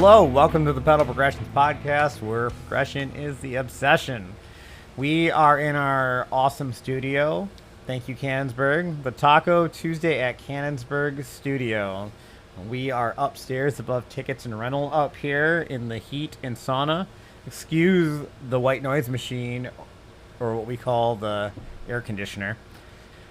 Hello, welcome to the Pedal Progressions Podcast, where progression is the obsession. We are in our awesome studio. Thank you, Cannonsburg. The Taco Tuesday at Cannonsburg Studio. We are upstairs above tickets and rental up here in the heat and sauna. Excuse the white noise machine, or what we call the air conditioner.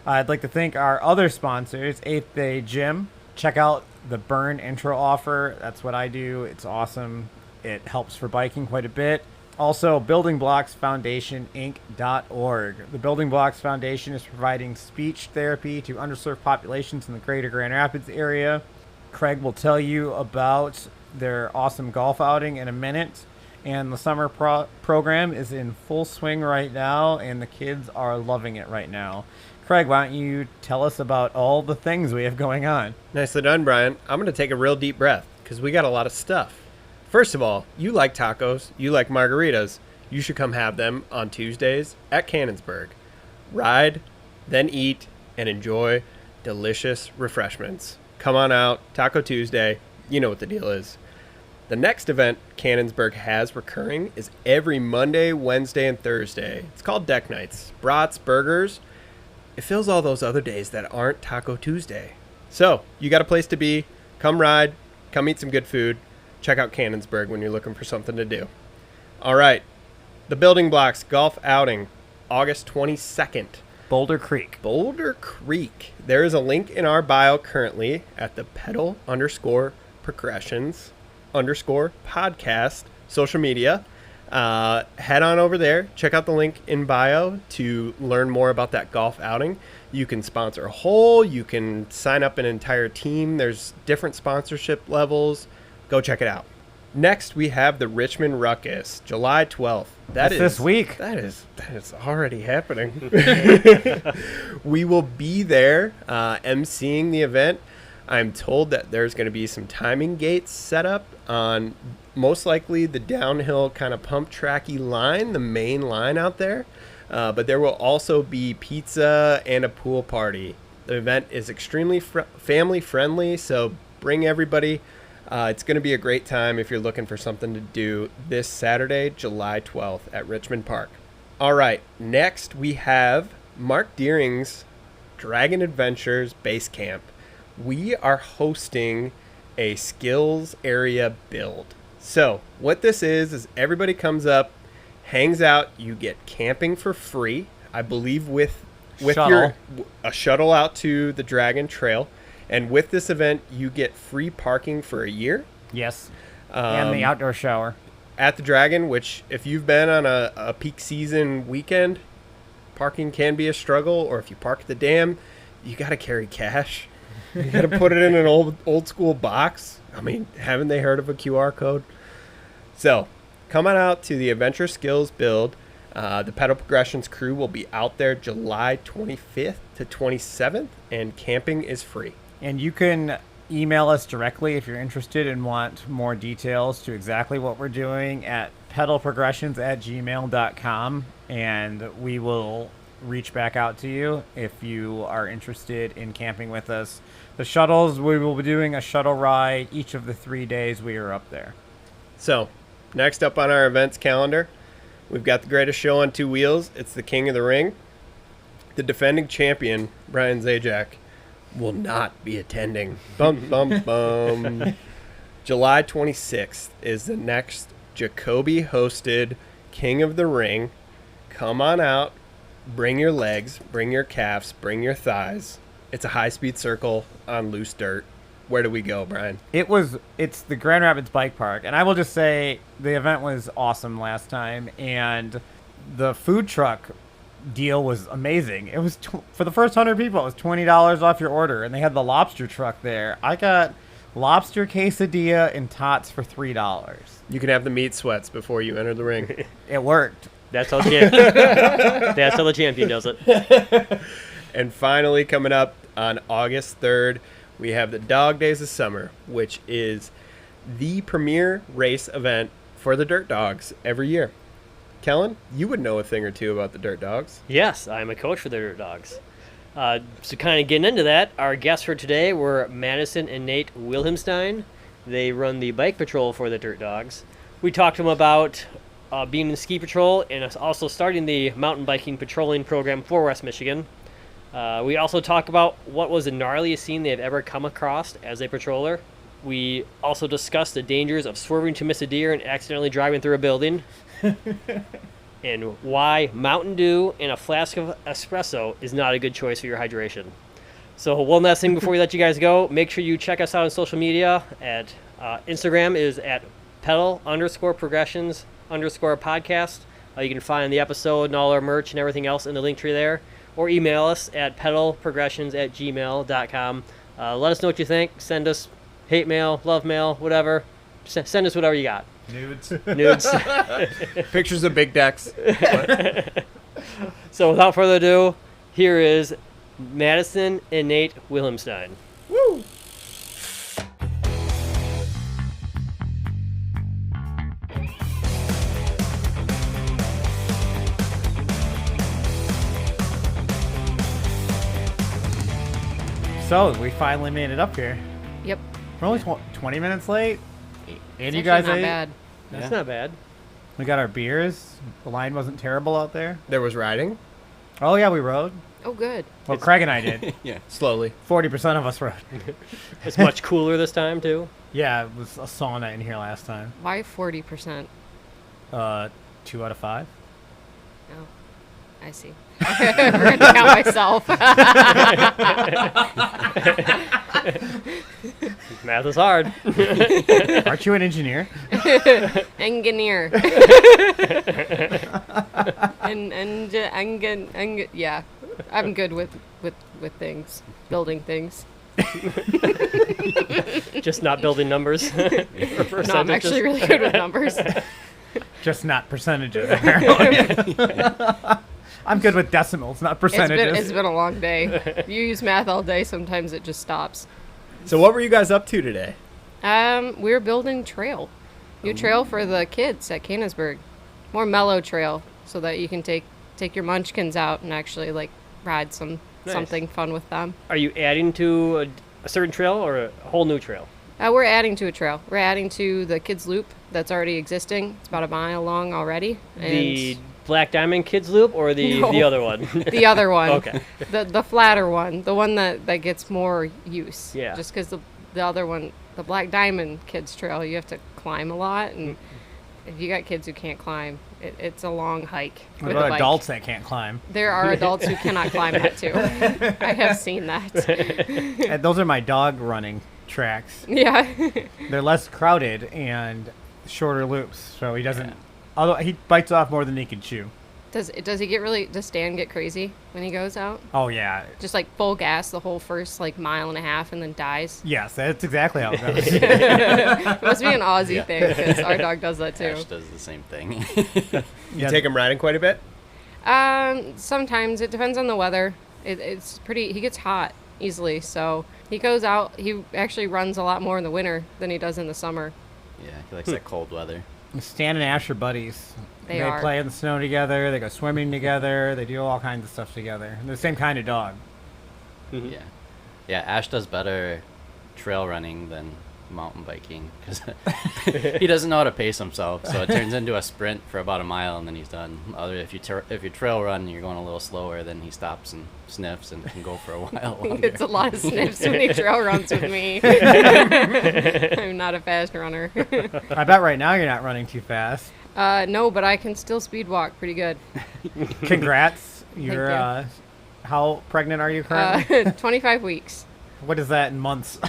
I'd like to thank our other sponsors, 8th Day Gym. Check out the Burn intro offer. That's what I do. It's awesome. It helps for biking quite a bit. Also, Building Blocks Foundation Inc.org. The Building Blocks Foundation is providing speech therapy to underserved populations in the greater Grand Rapids area. Craig will tell you about their awesome golf outing in a minute. And the summer program is in full swing right now, and the kids are loving it right now. Craig, why don't you tell us about all the things we have going on? Nicely done, Brian. I'm going to take a real deep breath because we got a lot of stuff. First of all, you like tacos, you like margaritas. You should come have them on Tuesdays at Cannonsburg. Ride, then eat, and enjoy delicious refreshments. Come on out, Taco Tuesday. You know what the deal is. The next event Cannonsburg has recurring is every Monday, Wednesday, and Thursday. It's called Deck Nights. Brats, burgers. It fills all those other days that aren't Taco Tuesday. So, you got a place to be. Come ride. Come eat some good food. Check out Cannonsburg when you're looking for something to do. All right. The Building Blocks Golf Outing, August 22nd. Boulder Creek. Boulder Creek. There is a link in our bio currently at the pedal_progressions_podcast social media. Head on over there. Check out the link in bio to learn more about that golf outing. You can sponsor a hole. You can sign up an entire team. There's different sponsorship levels. Go check it out. Next, we have the Richmond Ruckus, July 12th. That's this week. That is already happening. We will be there emceeing the event. I'm told that there's going to be some timing gates set up on most likely the downhill kind of pump tracky line, the main line out there. But there will also be pizza and a pool party. The event is extremely family friendly, so bring everybody. It's going to be a great time if you're looking for something to do this Saturday, July 12th at Richmond Park. All right, next we have Mark Deering's Dragon Adventures Base Camp. We are hosting a skills area build. So what this is everybody comes up, hangs out, you get camping for free, I believe with a shuttle out to the Dragon Trail. And with this event, you get free parking for a year. Yes, and the outdoor shower. At the Dragon, which if you've been on a peak season weekend, parking can be a struggle. Or if you park at the dam, you got to carry cash. You got to put it in an old school box. I mean, haven't they heard of a QR code? So, come on out to the Adventure Skills Build. The Pedal Progressions crew will be out there July 25th to 27th, and camping is free. And you can email us directly if you're interested and want more details to exactly what we're doing at pedalprogressions@gmail.com, and we will reach back out to you if you are interested in camping with us. The shuttles, we will be doing a shuttle ride each of the 3 days we are up there. So, next up on our events calendar, we've got the greatest show on two wheels. It's the King of the Ring. The defending champion, Brian Zajac, will not be attending. Bum, bum, bum. July 26th is the next Jacoby-hosted King of the Ring. Come on out. Bring your legs. Bring your calves. Bring your thighs. It's a high-speed circle on loose dirt. Where do we go, Brian? It's the Grand Rapids Bike Park, and I will just say the event was awesome last time, and the food truck deal was amazing. It was for the first 100 people, it was $20 off your order, and they had the lobster truck there. I got lobster quesadilla and tots for $3. You can have the meat sweats before you enter the ring. It worked. That's how the champion does it. And finally, coming up on August 3rd, we have the Dog Days of Summer, which is the premier race event for the Dirt Dogs every year. Kellen, you would know a thing or two about the Dirt Dogs. Yes, I'm a coach for the Dirt Dogs. So kind of getting into that, our guests for today were Madison and Nate Willemstein. They run the bike patrol for the Dirt Dogs. We talked to them about being in ski patrol and also starting the mountain biking patrolling program for West Michigan. We also talk about what was the gnarliest scene they've ever come across as a patroller. We also discussed the dangers of swerving to miss a deer and accidentally driving through a building. And why Mountain Dew and a flask of espresso is not a good choice for your hydration. So one last thing before we let you guys go, make sure you check us out on social media. At Instagram is at pedal_progressions_podcast. You can find the episode and all our merch and everything else in the link tree there. Or email us at pedalprogressions@gmail.com. Let us know what you think. Send us hate mail, love mail, whatever. Send us whatever you got. Nudes. Pictures of big decks. So without further ado, here is Madison and Nate Willemstein. Woo! So we finally made it up here. Yep. We're only 20 minutes late. And It's you guys actually ate. not bad. That's not bad. We got our beers. The line wasn't terrible out there. There was riding. Oh yeah, we rode. Oh, good. Well, Craig and I did. Yeah. Slowly. 40% of us rode. It's much cooler this time, too. Yeah, it was a sauna in here last time. Why 40%? 2 out of 5. Oh, I see. We're going to count myself. Math is hard. Aren't you an engineer? Engineer. Yeah. I'm good with things. Building things. Just not building numbers. No, I'm actually really good with numbers. Just not percentages. Apparently. I'm good with decimals, not percentages. It's been a long day. You use math all day, sometimes it just stops. So what were you guys up to today? We're building trail. New trail for the kids at Cannonsburg. More mellow trail so that you can take your munchkins out and actually like ride something fun with them. Are you adding to a certain trail or a whole new trail? We're adding to a trail. We're adding to the kids loop that's already existing. It's about a mile long already. And The Black Diamond Kids Loop or the No. other one? the other one. Okay. The flatter one. The one that gets more use. Yeah. Just because the other one, the Black Diamond Kids Trail, you have to climb a lot. And if you got kids who can't climb, it's a long hike. What with a about bike. adults that can't climb? There are adults who cannot climb that too. I have seen that. And those are my dog running tracks. Yeah. They're less crowded and shorter loops, so he doesn't. Although he bites off more than he can chew. Does Stan get crazy when he goes out? Oh yeah. Just like full gas the whole first like mile and a half and then dies? Yes, that's exactly how it goes. It must be an Aussie Yeah. thing because our dog does that too. Ash does the same thing. You take him riding quite a bit? Sometimes it depends on the weather. It's pretty. He gets hot easily, so he goes out. He actually runs a lot more in the winter than he does in the summer. Yeah, he likes that cold weather. Stan and Ash are buddies. They are. play in the snow together. They go swimming together. They do all kinds of stuff together. They're the same kind of dog. Mhm. Yeah. Yeah, Ash does better trail running than mountain biking because he doesn't know how to pace himself. So it turns into a sprint for about a mile and then he's done. If you trail run, you're going a little slower. Then he stops and sniffs and can go for a while longer. It's a lot of sniffs when he trail runs with me. I'm not a fast runner. I bet right now you're not running too fast. No, but I can still speed walk pretty good. Congrats. You're, you. how pregnant are you currently? 25 weeks. What is that in months?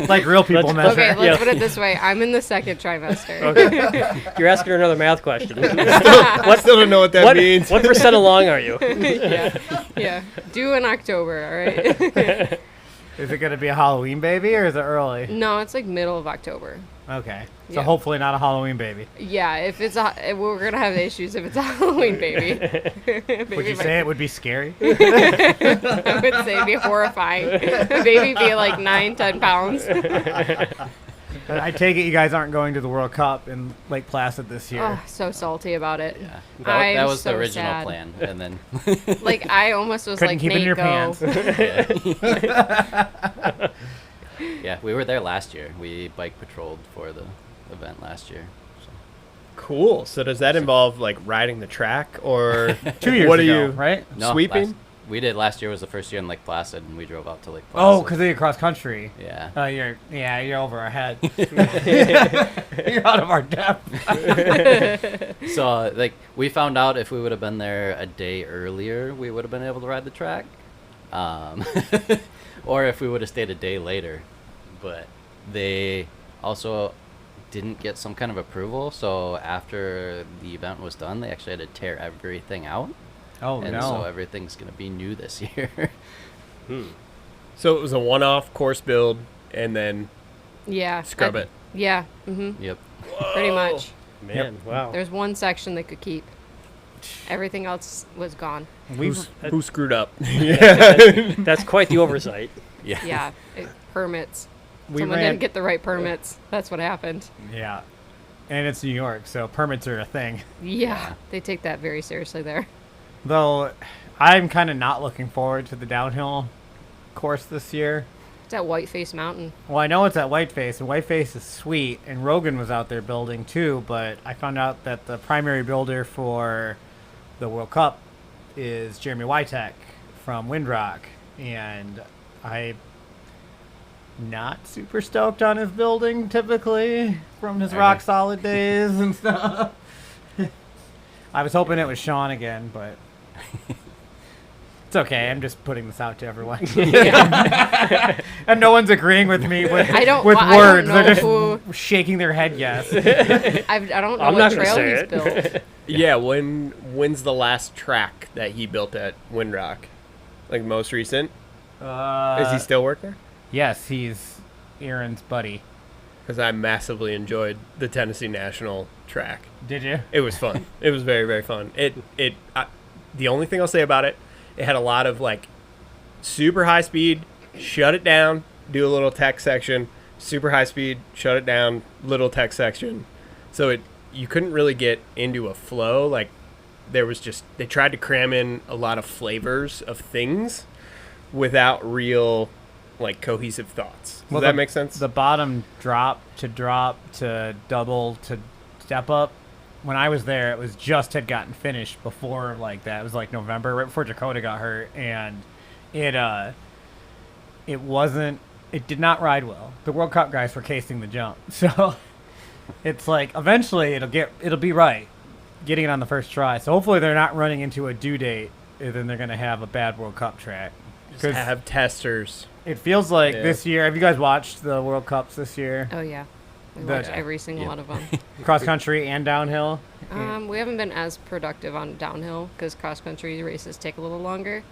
Like real people measure. Okay, let's Yeah. put it this way. I'm in the second trimester. Okay. You're asking her another math question. I still don't know what that means. What percent along are you? Yeah. Due in October, all right? Is it going to be a Halloween baby or is it early? No, it's like middle of October. Okay. So Yeah. hopefully not a Halloween baby. Yeah, if we're gonna have issues if it's a Halloween baby. Would you say it would be scary? I would say it'd be horrifying. The baby be like 9-10 pounds. I take it you guys aren't going to the World Cup in Lake Placid this year. Oh, so salty about it. Yeah, I'm that was so the original sad. plan, and then Like I almost was Couldn't like, keep it in Nate, your go. pants. yeah. Yeah, we were there last year. We bike patrolled for the event last year. So. Cool. So does that involve like riding the track or 2 years what ago, are you right? No, sweeping? we did last year was the first year in Lake Placid, and we drove out to Lake Oh, Placid. because they cross country. Yeah. You're over our head. You're out of our depth. So, like, we found out if we would have been there a day earlier, we would have been able to ride the track. Or if we would have stayed a day later. But they also didn't get some kind of approval, so after the event was done, they actually had to tear everything out. Oh, and no. so everything's going to be new this year. So it was a one-off course build and then Yeah. scrub it. Yeah. Mm-hmm. Yep. Pretty much. Man, wow. There's one section they could keep. Everything else was gone. Who screwed up? Yeah. That's quite the oversight. Yeah. Yeah. Permits. We Someone ran- didn't get the right permits. That's what happened. Yeah. And it's New York, so permits are a thing. Yeah. They take that very seriously there. Though I'm kind of not looking forward to the downhill course this year. It's at Whiteface Mountain. Well, I know it's at Whiteface, and Whiteface is sweet, and Rogan was out there building too, but I found out that the primary builder for the World Cup is Jeremy Wytek from Windrock, and I'm not super stoked on his building typically from his Okay. rock solid days and stuff. I was hoping it was Sean again, but it's okay. I'm just putting this out to everyone. And no one's agreeing with me with, I don't- with well, I don't words. know They're just who- shaking their head yes. I don't know I'm what not gonna trail say he's it. built. Yeah, when's the last track that he built at Windrock? Like most recent? Is he still work there? Yes, he's Aaron's buddy. Because I massively enjoyed the Tennessee National track. Did you? It was fun. It was very, very fun. The only thing I'll say about it, it had a lot of like super high speed, shut it down, do a little tech section, super high speed, shut it down, little tech section. So you couldn't really get into a flow. Like they tried to cram in a lot of flavors of things without real like cohesive thoughts. Does that make sense? The bottom drop to double to step up. When I was there, it was just had gotten finished before like that. It was like November, right before Dakota got hurt, and it did not ride well. The World Cup guys were casing the jump, so it's like eventually it'll be right, getting it on the first try. So hopefully they're not running into a due date, and then they're gonna have a bad World Cup track. Just have testers. It feels like Yeah. this year. Have you guys watched the World Cups this year? Oh yeah, we The- watch every single one of them. Cross country and downhill. We haven't been as productive on downhill because cross country races take a little longer.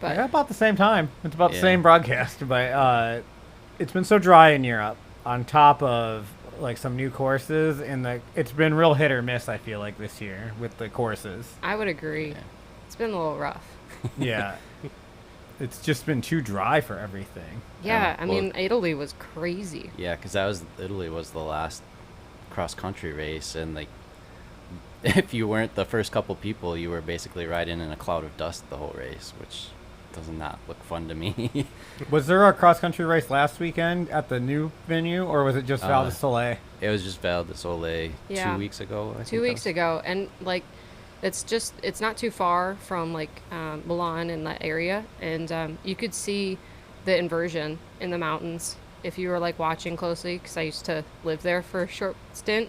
But Yeah, about the same time. It's about the Yeah. same broadcast, but it's been so dry in Europe. On top of like some new courses, and it's been real hit or miss. I feel like this year with the courses. I would agree. Yeah. It's been a little rough. Yeah, it's just been too dry for everything. Yeah, I well- mean Italy was crazy. Yeah, because Italy was the last cross country race, and like if you weren't the first couple people, you were basically riding in a cloud of dust the whole race, which does not look fun to me. Was there a cross country race last weekend at the new venue, or was it just Val di Sole? It was just Val di Sole Yeah. 2 weeks ago. I think 2 that weeks was. ago, and like it's not too far from like Milan and that area, and you could see the inversion in the mountains if you were like watching closely, because I used to live there for a short stint,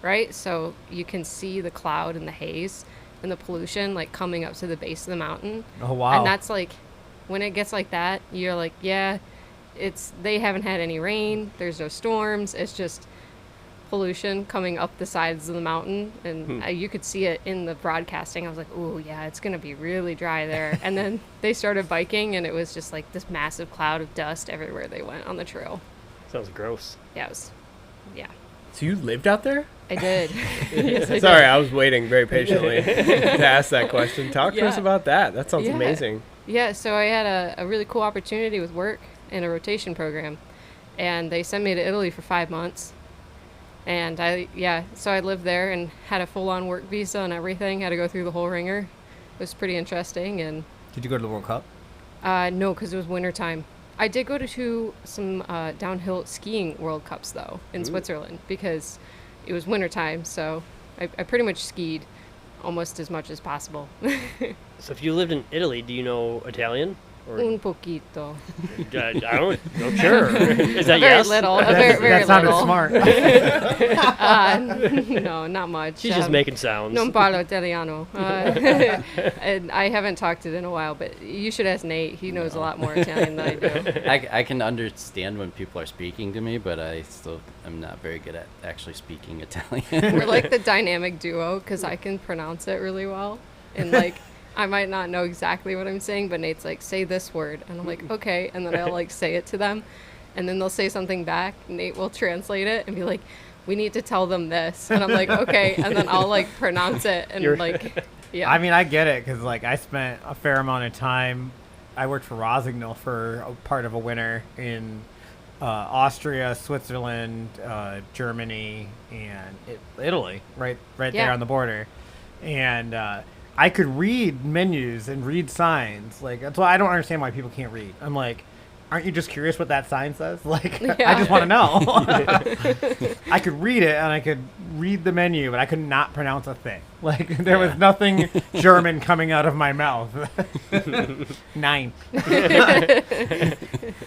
right? So you can see the cloud and the haze and the pollution like coming up to the base of the mountain. Oh wow! And that's like when it gets like that, you're like, yeah, they haven't had any rain, there's no storms, it's just pollution coming up the sides of the mountain, and you could see it in the broadcasting. I was like, oh yeah, it's gonna be really dry there. And then they started biking, and it was just like this massive cloud of dust everywhere they went on the trail. Sounds gross. Yeah, yeah, So you lived out there? I did. Yes, I Sorry, did. I was waiting very patiently to ask that question. Talk to us Yeah. about that. That sounds Yeah. amazing. Yeah, so I had a really cool opportunity with work in a rotation program, and they sent me to Italy for 5 months. And so I lived there and had a full-on work visa and everything. Had to go through the whole ringer. It was pretty interesting. And Did you go to the World Cup? no, because it was wintertime. I did go to some downhill skiing World Cups, though, in Switzerland, because it was wintertime, so I pretty much skied almost as much as possible. So if you lived in Italy, do you know Italian? Or Un poquito. I don't know. Sure. Is that Very yes? little. Very that sounded little. smart. No, not much. She's just making sounds. Non parlo italiano. And I haven't talked it in a while, but you should ask Nate. He knows a lot more Italian than I do. I can understand when people are speaking to me, but I still am not very good at actually speaking Italian. We're like the dynamic duo because I can pronounce it really well. And like, I might not know exactly what I'm saying, but Nate's like, say this word. And I'm like, okay. And then I'll like say it to them. And then they'll say something back. Nate will translate it and be like, we need to tell them this. And I'm like, okay. And then I'll like pronounce it. And like, yeah. I mean, I get it because like I spent a fair amount of time. I worked for Rossignol for a part of a winter in Austria, Switzerland, Germany, and Italy, right there Yeah. on the border. And I could read menus and read signs. Like, that's why I don't understand why people can't read. I'm like, aren't you just curious what that sign says? Like, I just want to know. I could read it and I could read the menu, but I could not pronounce a thing. Like, there was nothing German coming out of my mouth. Nine.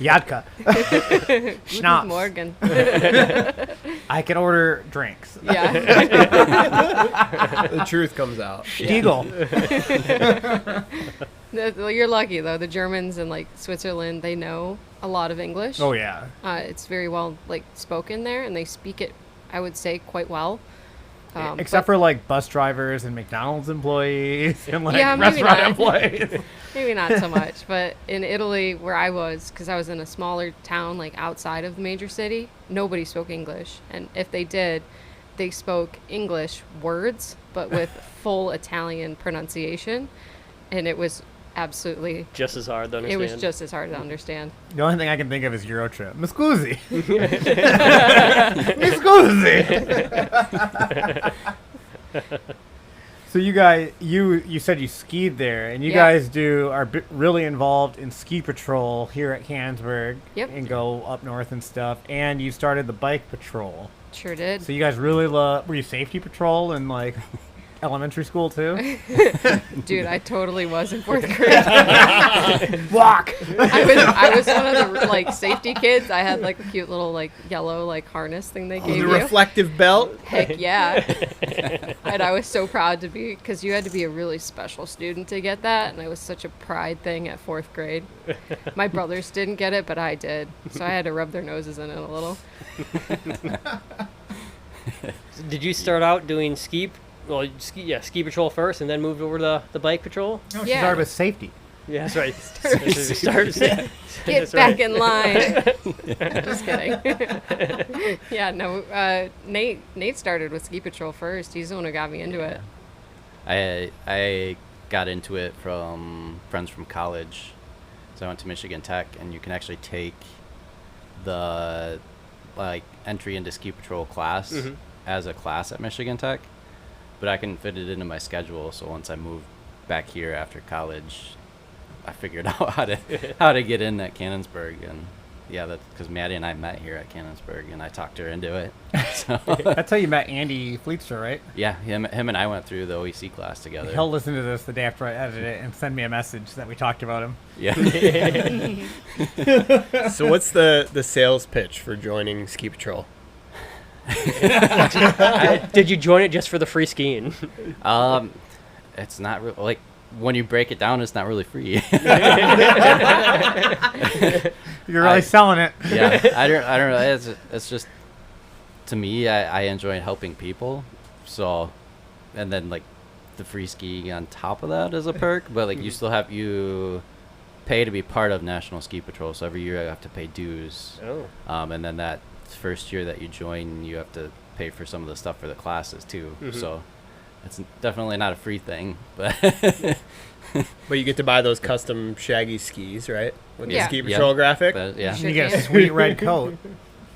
Yadka. Schnapps. Morgan. I could order drinks. Yeah. The truth comes out. Stiegel. You're lucky though. The Germans in like Switzerland, they know a lot of English. Oh, yeah. It's very well like spoken there, and they speak it, I would say, quite well. Except for like bus drivers and McDonald's employees and like Yeah, maybe restaurant not. employees. Maybe not so much, but in Italy, where I was, because I was in a smaller town, like outside of the major city, nobody spoke English. And if they did, they spoke English words, but with full Italian pronunciation. And it was absolutely, Just as hard to it understand. was just as hard to understand. The only thing I can think of is Eurotrip. Mi scusi. Mi scusi. So you guys, you said you skied there, and you Yeah. guys are really involved in ski patrol here at Cannonsburg. Yep. And go up north and stuff. And you started the bike patrol. Sure did. So you guys really were you safety patrol in like elementary school too? Dude, I totally was in 4th grade. Walk. I was one of the like safety kids. I had like a cute little like yellow like harness thing they gave The you. reflective belt. Heck yeah. And I was so proud to be, because you had to be a really special student to get that, and it was such a pride thing at 4th grade. My brothers didn't get it, but I did, so I had to rub their noses in it a little. Did you start out doing ski patrol first, and then moved over to the bike patrol? No, she Yeah. started with safety. Yeah, that's right. Get back in line. Just kidding. Yeah, no. Nate started with ski patrol first. He's the one who got me into it. I got into it from friends from college. So I went to Michigan Tech, and you can actually take the like entry into ski patrol class as a class at Michigan Tech, but I couldn't fit it into my schedule. So once I moved back here after college, I figured out how to get in at Cannonsburg, and yeah, that's because Maddie and I met here at Cannonsburg, and I talked her into it. So That's how you met Andy Fleetster, right? yeah, him and I went through the OEC class together. He'll listen to this the day after I edit it and send me a message that we talked about him. Yeah. So what's the sales pitch for joining ski patrol? Did you join it just for the free skiing? It's not like when you break it down, it's not really free. You're really selling it. Yeah, I don't know. It's just, to me, I enjoy helping people. So, and then like the free skiing on top of that is a perk, but like you pay to be part of National Ski Patrol. So every year you have to pay dues. Oh. And then that first year that you join, you have to pay for some of the stuff for the classes too. So it's definitely not a free thing, but But you get to buy those custom shaggy skis, right? With Yeah. the ski patrol graphic. but yeah, Sure You get a can. sweet red coat.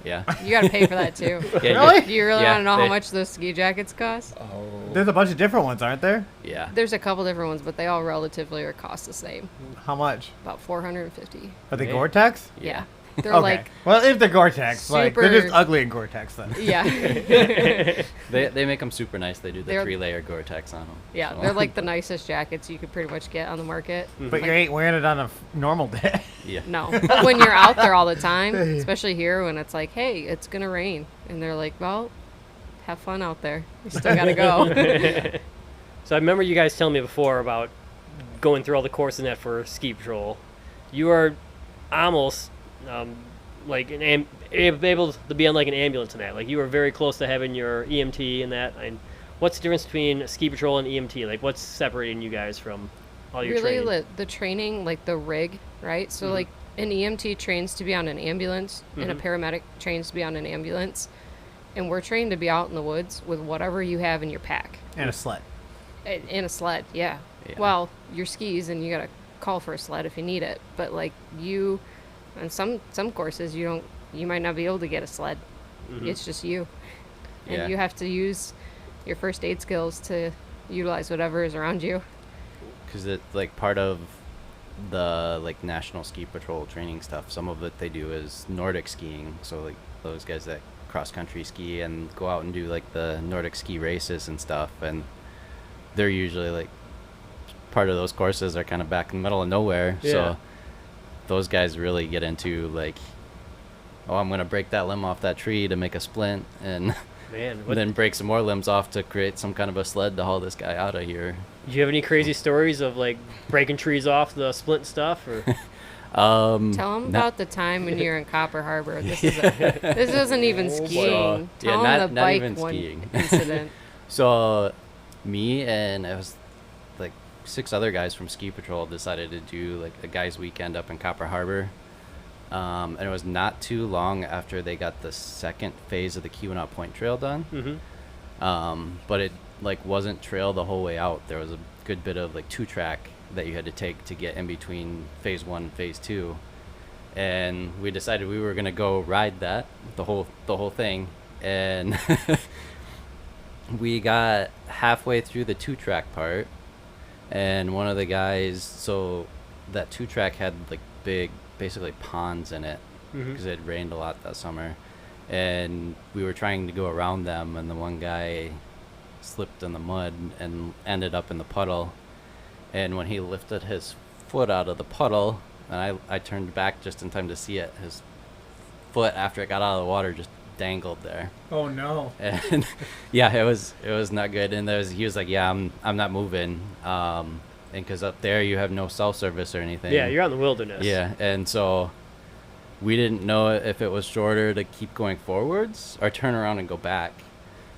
yeah. You got to pay for that too. Yeah, Really? Do you really Yeah, want to know how they- much those ski jackets cost? Oh. There's a bunch of different ones, aren't there? Yeah. There's a couple different ones, but they all relatively are cost the same. How much? About $450. Are they Yeah. Gore-Tex? Yeah. They're Okay. like, well, if they're Gore-Tex, like they're just super- ugly in Gore-Tex then. yeah. They make them super nice. They do the They're- 3-layer Gore-Tex on them. Yeah, they're like the nicest jackets you could pretty much get on the market. But you ain't wearing it on a normal day. Yeah. No. But when you're out there all the time, especially here when it's like, hey, it's going to rain. And they're like, well, have fun out there. You still got to go. So I remember you guys telling me before about going through all the courses in that for ski patrol. You are almost like able to be on like an ambulance in that. Like you were very close to having your EMT in that. And what's the difference between ski patrol and EMT? Like what's separating you guys from all your Really, training? the training, like the rig, right? So, like, an EMT trains to be on an ambulance, and a paramedic trains to be on an ambulance. And we're trained to be out in the woods with whatever you have in your pack. And a sled. In a sled, yeah. Yeah. Well, your skis, and you got to call for a sled if you need it. But, like, on some courses, you might not be able to get a sled. It's just you. And Yeah. you have to use your first aid skills to utilize whatever is around you. Because it's like part of the like National Ski Patrol training stuff. Some of it they do is Nordic skiing. So like those guys that cross country ski and go out and do like the Nordic ski races and stuff. And they're usually like part of those courses are kind of back in the middle of nowhere. Yeah. So those guys really get into like, oh, I'm gonna break that limb off that tree to make a splint, and Man, then break some more limbs off to create some kind of a sled to haul this guy out of here. do you have any crazy stories of like breaking trees off the splint stuff? Or Tell them no- about the time when you're in Copper Harbor. This isn't even skiing. Yeah, Tell not- them the not bike even one skiing. incident. So, me and it was like 6 other guys from Ski Patrol decided to do like a guys' weekend up in Copper Harbor. And it was not too long after they got the second phase of the Keweenaw Point Trail done. But it like wasn't trail the whole way out. There was a good bit of like 2-track that you had to take to get in between phase 1 and phase 2. And we decided we were gonna go ride that the whole thing. And we got halfway through the 2-track part, and one of the guys, so that 2-track had like big basically ponds in it because it had rained a lot that summer, and we were trying to go around them, and the one guy slipped in the mud and ended up in the puddle. And when he lifted his foot out of the puddle, and I turned back just in time to see it, his foot after it got out of the water just dangled there. Oh no. And yeah, it was not good. And he was like, yeah, I'm not moving, and because up there you have no cell service or anything. yeah, you're out in the wilderness. Yeah, and so we didn't know if it was shorter to keep going forwards or turn around and go back.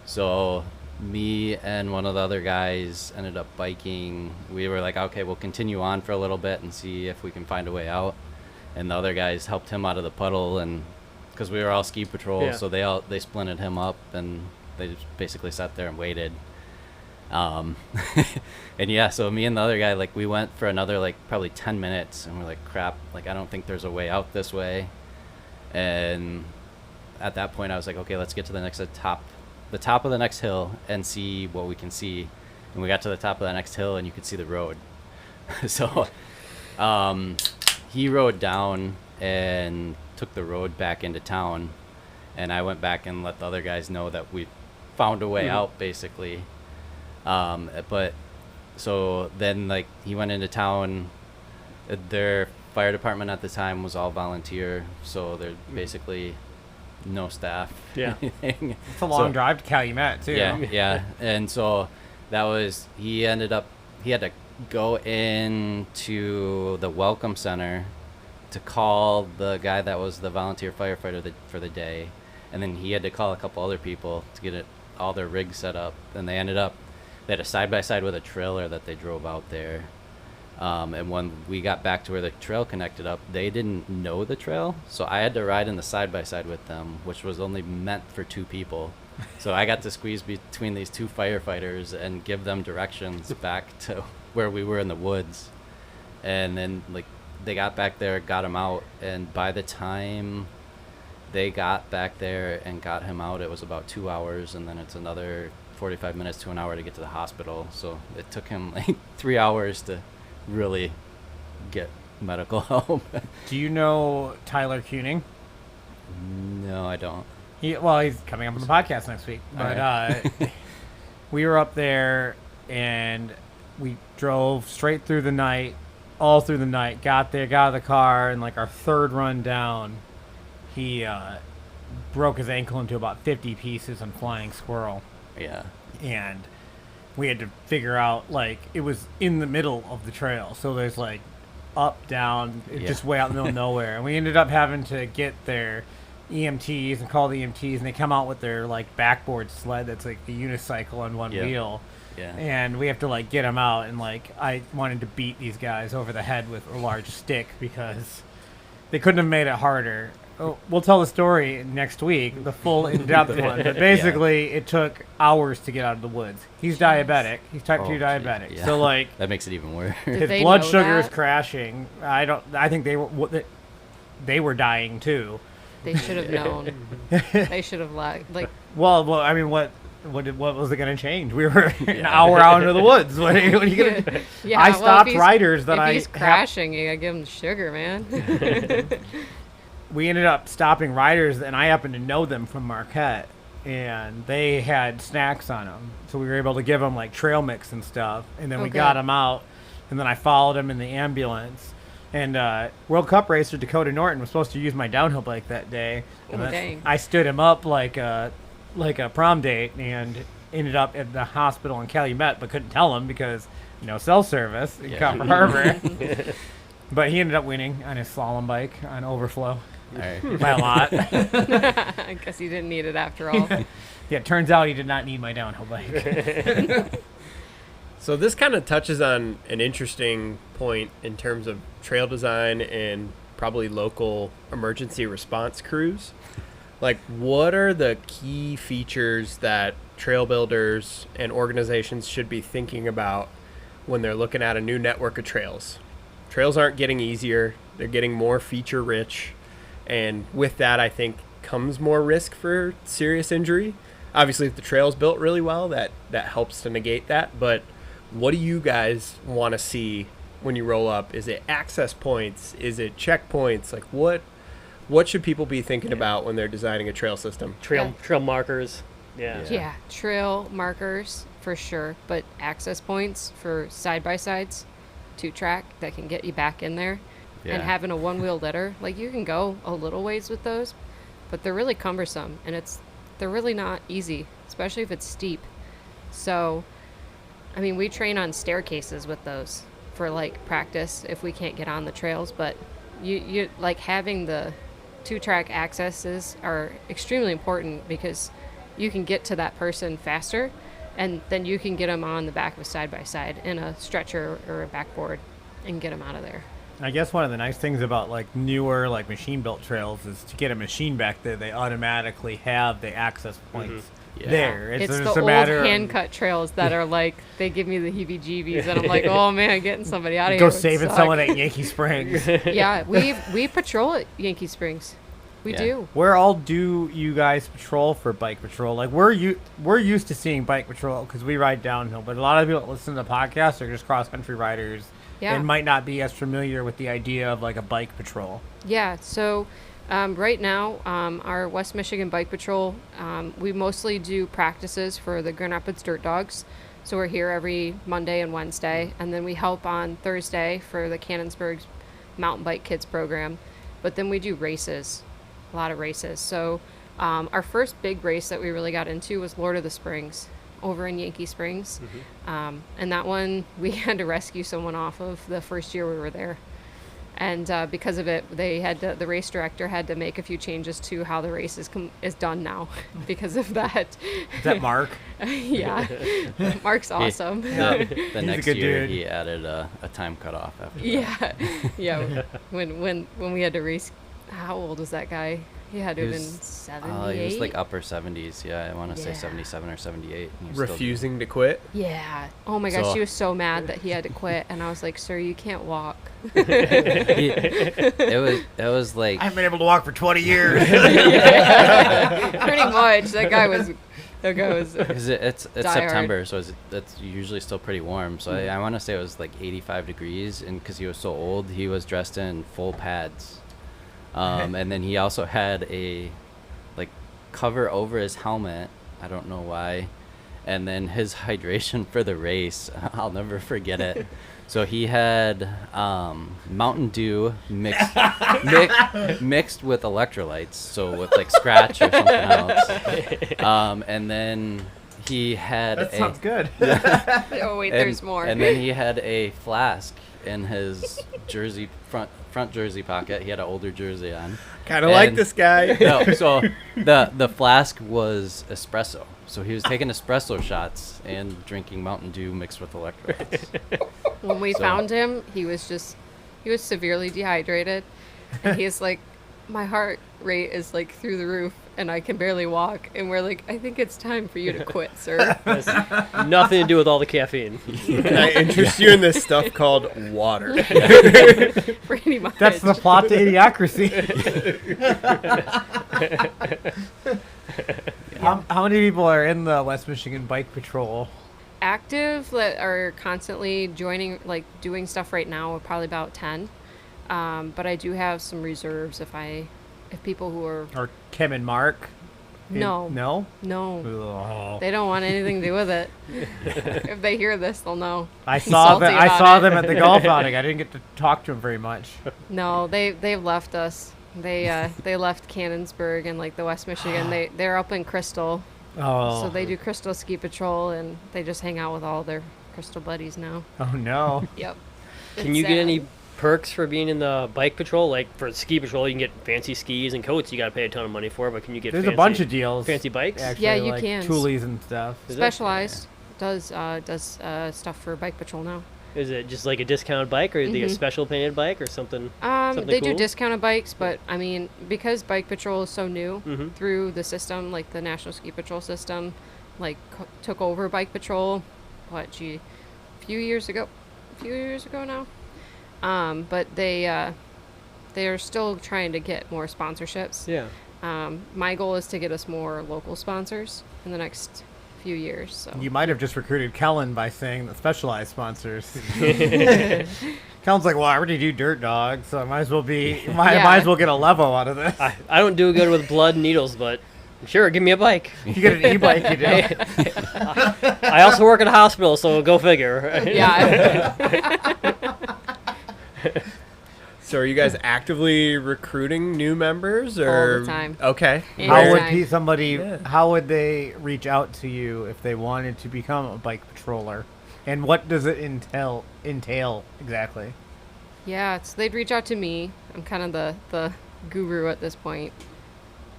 So me and one of the other guys ended up biking. We were like, okay, we'll continue on for a little bit and see if we can find a way out. And the other guys helped him out of the puddle, and because we were all ski patrol, Yeah. so they splinted him up, and they just basically sat there and waited. And yeah, so me and the other guy, like, we went for another like probably 10 minutes, and we're like, crap, like I don't think there's a way out this way. And at that point I was like, okay, let's get to the top of the next hill and see what we can see. And we got to the top of the next hill, and you could see the road. So he rode down and took the road back into town, and I went back and let the other guys know that we found a way out, basically. But so then, like, he went into town. Their fire department at the time was all volunteer, so there's basically no staff. Yeah. Anything. It's a long So- drive to Calumet too. Yeah. And so he had to go into the welcome center to call the guy that was the volunteer firefighter for the day, and then he had to call a couple other people to get all their rigs set up. And they had a side-by-side with a trailer that they drove out there. And when we got back to where the trail connected up, they didn't know the trail, so I had to ride in the side-by-side with them, which was only meant for 2 people. So I got to squeeze between these 2 firefighters and give them directions back to where we were in the woods. And then, like, they got back there, got him out, and by the time they got back there and got him out, it was about 2 hours, and then it's another 45 minutes to an hour to get to the hospital. So it took him like 3 hours to really get medical help. Do you know Tyler Kuning? No, I don't. He's coming up on the podcast next week. But we were up there, and we drove straight through the night, all through the night. Got there, got out of the car, and like our third run down, he broke his ankle into about 50 pieces on flying squirrel. Yeah. And we had to figure out, like, it was in the middle of the trail. So there's like up, down, just way out in the middle of nowhere. And we ended up having to get their EMTs and call the EMTs, and they come out with their like backboard sled that's like the unicycle on one wheel. Yeah. And we have to like get them out, and like I wanted to beat these guys over the head with a large stick because they couldn't have made it harder. Oh, we'll tell the story next week, the full in-depth one. But basically, it took hours to get out of the woods. He's diabetic. He's type 2 diabetic. Yeah. So like that makes it even worse. his they blood know sugar is that? crashing. I think they were dying too. They should have known. They should have like. Well, I mean, what was it going to change? We were an hour out into the woods. What are you going to? Yeah, I well, stopped if he's- riders that if he's crashing, you gotta give him sugar, man. We ended up stopping riders, and I happened to know them from Marquette, and they had snacks on them, so we were able to give them like trail mix and stuff, and then we Okay. got them out, and then I followed them in the ambulance. And World Cup racer Dakota Norton was supposed to use my downhill bike that day, and then dang. I stood him up like a prom date, and ended up at the hospital in Calumet, but couldn't tell him because cell service in Copper Harbor. But he ended up winning on his slalom bike on overflow. All right. By a lot. I guess he didn't need it after all. Yeah, it turns out he did not need my downhill bike. So this kind of touches on an interesting point in terms of trail design and probably local emergency response crews. Like, what are the key features that trail builders and organizations should be thinking about when they're looking at a new network of trails? Trails aren't getting easier. They're getting more feature rich. And with that, I think, comes more risk for serious injury. Obviously, if the trail's built really well, that helps to negate that. But what do you guys want to see when you roll up? Is it access points? Is it checkpoints? Like, what should people be thinking about when they're designing a trail system? Trail markers. Yeah. Yeah, trail markers for sure, but access points for side-by-sides, 2-track that can get you back in there. Yeah. And having a one-wheel litter, like you can go a little ways with those, but they're really cumbersome, and they're really not easy, especially if it's steep. So, I mean, we train on staircases with those for like practice if we can't get on the trails, but you like having the 2-track accesses are extremely important because you can get to that person faster, and then you can get them on the back of a side-by-side in a stretcher or a backboard and get them out of there. I guess one of the nice things about like newer like machine built trails is to get a machine back there, they automatically have the access points Yeah. there. It's just the a old matter of hand-cut trails that are like, they give me the heebie-jeebies, and I'm like, oh man, getting somebody out of go here would saving suck. someone at Yankee Springs. Yeah, we patrol at Yankee Springs. We Yeah. do. Where all do you guys patrol for bike patrol? Like we're used to seeing bike patrol because we ride downhill, but a lot of people that listen to the podcast are just cross country riders Yeah. and might not be as familiar with the idea of like a bike patrol. Yeah, so right now, our West Michigan Bike Patrol, we mostly do practices for the Grand Rapids Dirt Dogs. So we're here every Monday and Wednesday, and then we help on Thursday for the Cannonsburg Mountain Bike Kids program. But then we do races, a lot of races. So our first big race that we really got into was Lord of the Springs over in Yankee Springs. And that one, we had to rescue someone off of the first year we were there. And because of it, the race director had to make a few changes to how the race is done now because of that. Is that Mark? Yeah, Mark's awesome. The next good year, dude. he added a time cutoff after that. Yeah. When we had to race, how old was that guy? He had to have been 78. He was like upper 70s. Yeah, I want to say Yeah. 77 or 78. He was Refusing to quit? Yeah. Oh my gosh, So- she was so mad that he had to quit, and I was like, "Sir, you can't walk." It was like I haven't been able to walk for 20 years. Pretty much. That guy was There goes. Because it's Die hard. September, so it's usually still pretty warm. So I want to say it was like 85 degrees, and because he was so old, he was dressed in full pads. And then he also had a like cover over his helmet. I don't know why. And then his hydration for the race, I'll never forget it. So he had Mountain Dew mixed with electrolytes, so with like Scratch or something else. And then he had That sounds good. Oh wait, and, there's more. And then he had a flask in his jersey front jersey pocket. He had an older jersey on. Kind of like And- this guy. No, so the flask was espresso. So he was taking espresso shots and drinking Mountain Dew mixed with electrolytes. When we So- found him, he was severely dehydrated, and he's like, my heart rate is like through the roof, and I can barely walk. And we're like, I think it's time for you to quit, sir. Has nothing to do with all the caffeine. And I interest you in this stuff called water. Pretty much. That's the plot to Idiocracy. How many people are in the West Michigan Bike Patrol? Active that are constantly joining, like doing stuff right now, are probably about 10. But I do have some reserves if people who are Or Kim and Mark? No. No? no, Oh. they don't want anything to do with it. If they hear this, they'll know. I saw salty them. I about saw it. them at the golf outing. I didn't get to talk to them very much. No, they've left us. They left Cannonsburg and like the West Michigan. They're up in Crystal, Oh. so they do Crystal Ski Patrol, and they just hang out with all their Crystal buddies now. Oh no. Yep. Can It's you get sad. any perks for being in the bike patrol? Like for ski patrol, you can get fancy skis and coats. You got to pay a ton of money for. But can you get There's fancy, a bunch of deals. fancy bikes? Actually, Yeah, you like can. Toolies and stuff. Is it? Specialized does stuff for Bike Patrol now. Is it just like a discounted bike, or do they get a special painted bike or something? Something They do cool? discounted bikes, but I mean, because Bike Patrol is so new Mhm. through the system, like the National Ski Patrol system, like took over Bike Patrol, a few years ago now. But they are still trying to get more sponsorships. Yeah. My goal is to get us more local sponsors in the next few years. So You might have just recruited Kellen by saying that Specialized sponsors. Kellen's like, well, I already do Dirt Dog, so I might as well might as well get a level out of this. I don't do good with blood and needles, but sure, give me a bike. You get an e-bike, you do. I also work at a hospital, so go figure. yeah. So are you guys actively recruiting new members, or All the time. Okay. How would Anytime. how would they reach out to you if they wanted to become a bike patroller? And what does it entail exactly? Yeah, so they'd reach out to me. I'm kind of the guru at this point.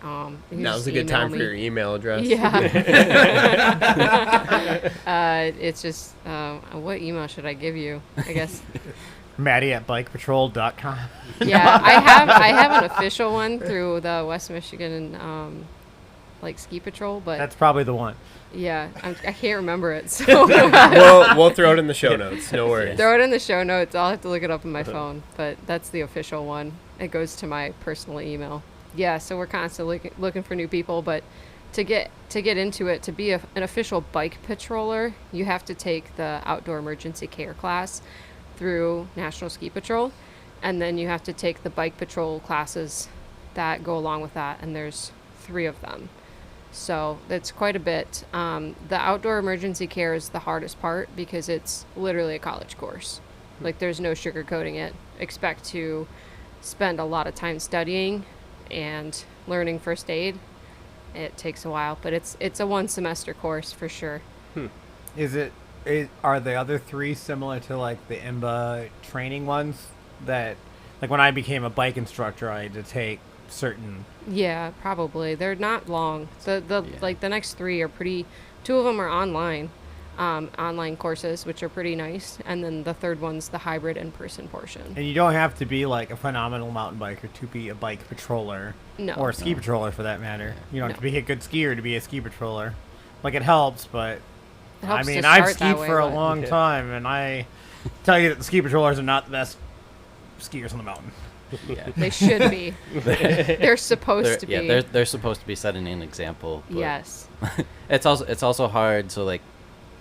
You Now's just a good email time for me. your email address. Yeah. It's just, what email should I give you? I guess. Maddie at bikepatrol.com. Yeah, I have an official one through the West Michigan like ski patrol, but That's probably the one. yeah, I can't remember it. So We'll throw it in the show notes. No worries. throw it in the show notes. I'll have to look it up on my phone, but that's the official one. It goes to my personal email. Yeah, so we're constantly looking for new people, but to get into it, to be an official bike patroller, you have to take the outdoor emergency care class through National Ski Patrol, and then you have to take the bike patrol classes that go along with that, and there's 3 of them. So that's quite a bit. The outdoor emergency care is the hardest part because it's literally a college course. Like there's no sugarcoating it. Expect to spend a lot of time studying and learning first aid. It takes a while, but it's a 1 semester course for sure. Are the other 3 similar to like the IMBA training ones that, like when I became a bike instructor, I had to take certain. Yeah, probably. They're not long. Like the next 3 are pretty. 2 of them are online courses, which are pretty nice, and then the third one's the hybrid in-person portion. And you don't have to be like a phenomenal mountain biker to be a bike patroller. No. Or a ski patroller for that matter. You don't have to No. be a good skier to be a ski patroller. Like it helps, but It helps I to mean, I've start that skied way, for a but- long Yeah. time, and I tell you that the ski patrollers are not the best skiers on the mountain. Yeah. They should be. They're supposed to be. Yeah, they're supposed to be setting an example. But Yes. it's also hard. So like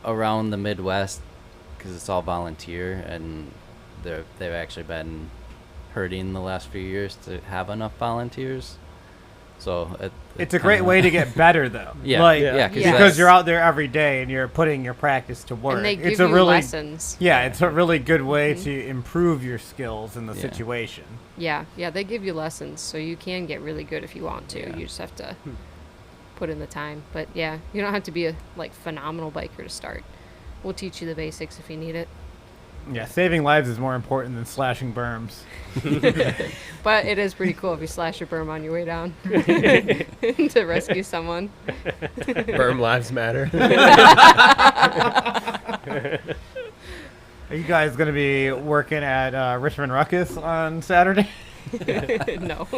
around the Midwest, because it's all volunteer, and they've actually been hurting the last few years to have enough volunteers. So It's a great way to get better, though. Yeah, Like, yeah, because you're out there every day and you're putting your practice to work. And they give it's a you really, lessons. Yeah, it's a really good way to improve your skills in the situation. Yeah, they give you lessons, so you can get really good if you want to. Yeah. You just have to put in the time. But yeah, you don't have to be a phenomenal biker to start. We'll teach you the basics if you need it. Yeah, saving lives is more important than slashing berms. But it is pretty cool if you slash a berm on your way down to rescue someone. Berm lives matter. Are you guys going to be working at Richmond Ruckus on Saturday? No.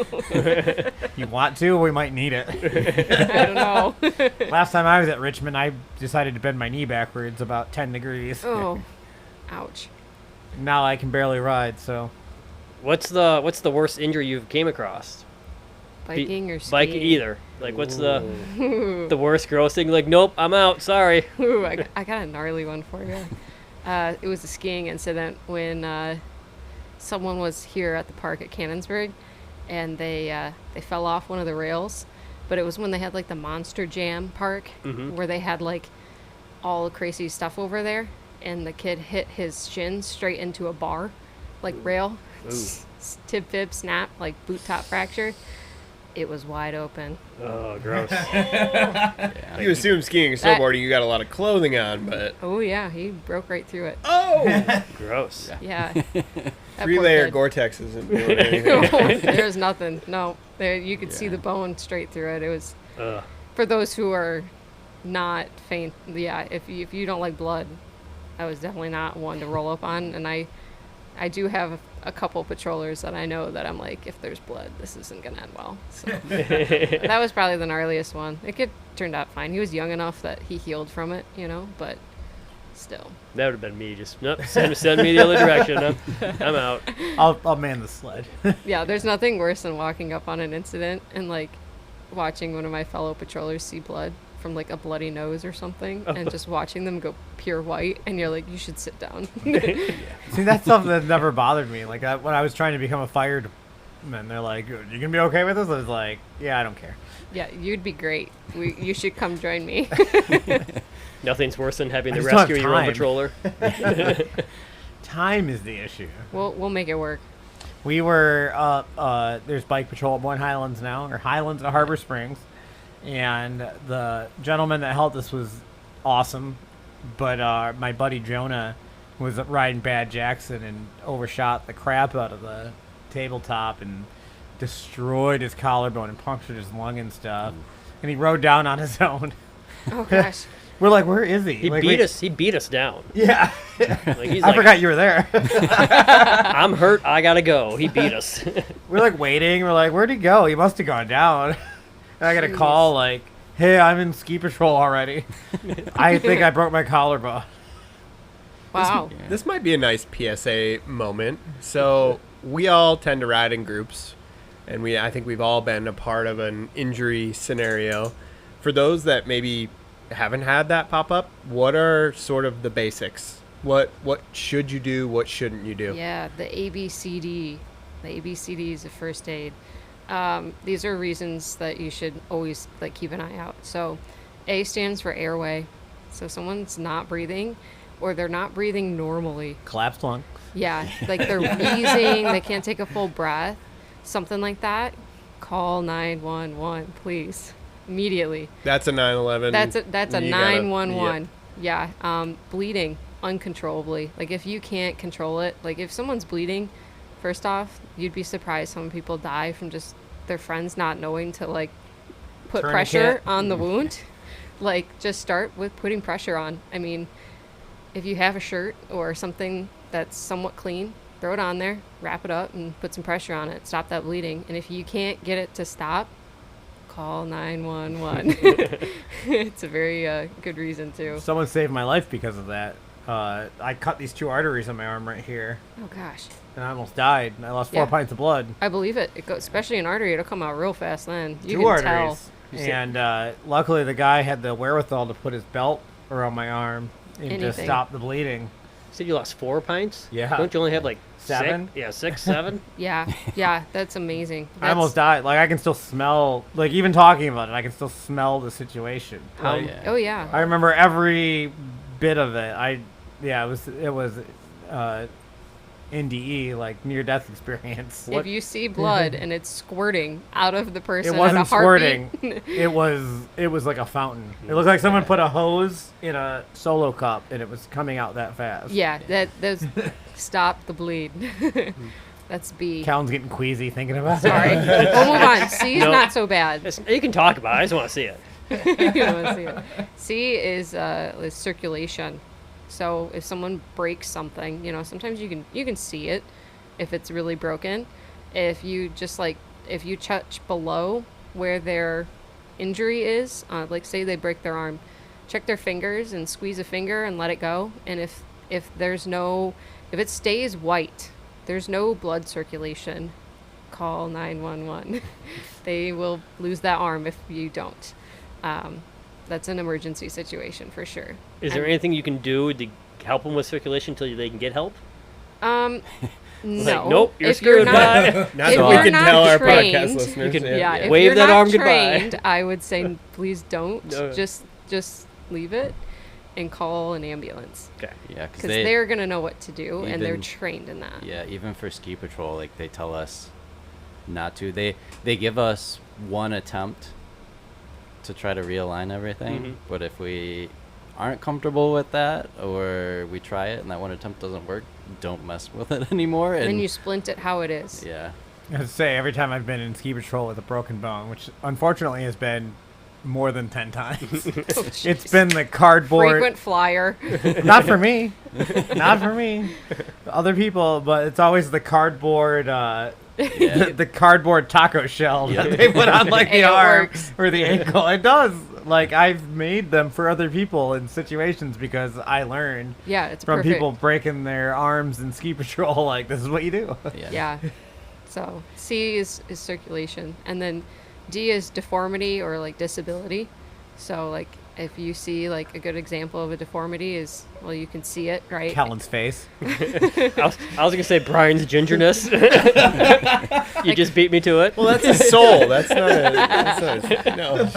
You want to? We might need it. I don't know. Last time I was at Richmond, I decided to bend my knee backwards about 10 degrees. Oh, ouch. Now I can barely ride, so. What's the worst injury you've came across? Biking or skiing? Biking, either. Like, what's the worst gross thing? Like, nope, I'm out. Sorry. Ooh, I got a gnarly one for you. It was a skiing incident when someone was here at the park at Cannonsburg, and they fell off one of the rails. But it was when they had like the Monster Jam park, where they had like all the crazy stuff over there, and the kid hit his shin straight into a bar, like rail. Tib fib snap, like boot top fracture. It was wide open. Oh, gross. You assume skiing and snowboarding, you got a lot of clothing on, but Oh yeah, he broke right through it. Gross. Yeah. That poor 3-layer kid. Gore-Tex isn't doing anything. There was nothing. No, there you could see the bone straight through it. It was for those who are not faint. Yeah, if you don't like blood, I was definitely not one to roll up on. And I do have a couple patrollers that I know that I'm like, if there's blood, this isn't gonna end well. So that was probably the gnarliest one. It turned out fine. He was young enough that he healed from it, but still. That would have been me. Just nope, send me the other direction. I'm out. I'll man the sled. Yeah, there's nothing worse than walking up on an incident and like watching one of my fellow patrollers see blood from like a bloody nose or something, and just watching them go pure white, and you're like, you should sit down. See, that's something that never bothered me. Like when I was trying to become a fireman, they're like, "You gonna be okay with this?" I was like, "Yeah, I don't care." Yeah, you'd be great. You should come join me. Nothing's worse than having I to just don't have rescue your own time. patroller. Time is the issue. We'll make it work. We were there's bike patrol at Boyne Highlands now, or Highlands at Harbor Springs, and the gentleman that helped us was awesome, but my buddy Jonah was riding Bad Jackson and overshot the crap out of the tabletop and destroyed his collarbone and punctured his lung and stuff, and he rode down on his own. Oh gosh. We're like, where is he? He Like, beat us. He beat us down. Yeah. Like, he's I like, forgot you were there. I'm hurt. I gotta go. He beat us. We're like waiting. We're like, where'd he go? He must have gone down. And I got a call like, hey, I'm in ski patrol already. I think I broke my collarbone. Wow. This might be a nice PSA moment. So we all tend to ride in groups, and I think we've all been a part of an injury scenario. For those that maybe haven't had that pop up, what are sort of the basics? What should you do? What shouldn't you do? Yeah, the ABCD. The ABCD is the first aid. These are reasons that you should always keep an eye out. So A stands for airway. So if someone's not breathing, or they're not breathing normally. Collapsed lung. Yeah, like they're wheezing, they can't take a full breath, something like that. Call 911, please, immediately. That's a 911. That's a You gotta- 911. Yeah. Bleeding uncontrollably. Like if you can't control it, like if someone's bleeding, first off, you'd be surprised how many people die from just their friends not knowing to put Tourniquet. pressure on the wound. Just start with putting pressure on. I mean, if you have a shirt or something that's somewhat clean, throw it on there, wrap it up, and put some pressure on it. Stop that bleeding. And if you can't get it to stop, call 911. It's a very good reason to. Someone saved my life because of that. I cut these 2 arteries on my arm right here, Oh gosh. and I almost died. I lost 4 Yeah. pints of blood. I believe it. It goes, especially an artery, it'll come out real fast then. You 2 can arteries. You said- And luckily, the guy had the wherewithal to put his belt around my arm and just Anything. stop the bleeding. You said you lost 4 pints? Yeah. Don't you only have like 7? 6? Yeah, 6, 7? tell. Yeah, that's amazing. I almost died. Like, I can still smell, like, even talking about it, I can still smell the situation. Like, yeah. Oh yeah. I remember every bit of it. It was NDE, like near death experience. If you see blood and it's squirting out of the person, It wasn't at a heartbeat, squirting. It was like a fountain. It looked like someone put a hose in a Solo cup and it was coming out that fast. yeah, that's stop the bleed. That's B. Callan's getting queasy thinking about Sorry. it. We'll move on. C is No. not so bad. You can talk about it. I just want to see it. You wanna see it. C is circulation. So if someone breaks something, sometimes you can see it if it's really broken. If you if you touch below where their injury is, like say they break their arm, check their fingers and squeeze a finger and let it go. And if it stays white, there's no blood circulation, call 911. They will lose that arm if you don't. That's an emergency situation for sure. Is there anything you can do to help them with circulation until they can get help? No. nope, you're If you're screwed, not, bye. Not If that we you're can not tell our trained- podcast listeners. You can- yeah, if Wave you're that not arm goodbye. trained, I would say please don't. No. Just leave it and call an ambulance Yeah, because because they're gonna know what to do and they're even- trained in that. Yeah, even for ski patrol, like they tell us not to. They give us 1 attempt to try to realign everything, Mhm. but if we aren't comfortable with that or we try it and that 1 attempt doesn't work, don't mess with it anymore. And And then you splint it how it is. yeah, I have to say, every time I've been in ski patrol with a broken bone, which unfortunately has been more than 10 times, Oh, it's jeez. been the cardboard. Frequent flyer. Not for me. Not for me. Other people, but it's always the cardboard. yeah. The cardboard taco shell Yeah. that they put on like Hey, the it arm works. or the ankle. It does. Like I've made them for other people in situations because I learned Yeah, it's from perfect. people breaking their arms in ski patrol. Like this is what you do. Yeah. So C is circulation, and then D is deformity or like disability. So like if you see like a good example of a deformity is, well, you can see it, right? Callan's face. I was gonna say Brian's gingerness. You just beat me to it. Well, that's his soul. That's not his, no.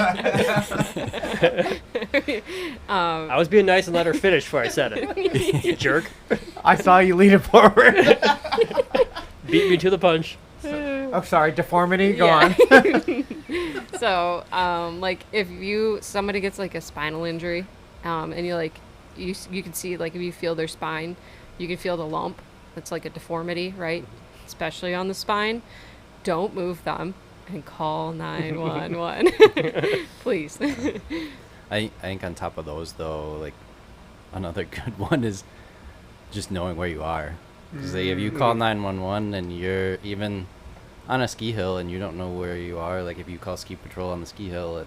I was being nice and let her finish before I said it. You jerk. I saw you lean it forward. Beat me to the punch. Oh, sorry. Deformity. Go Yeah. on. So, like if somebody gets like a spinal injury, and you can see like if you feel their spine, you can feel the lump. That's like a deformity, right? Especially on the spine. Don't move them and call 911, please. I think on top of those though, like another good one is just knowing where you are. Because if you call 911 and you're even on a ski hill and you don't know where you are, like if you call ski patrol on the ski hill,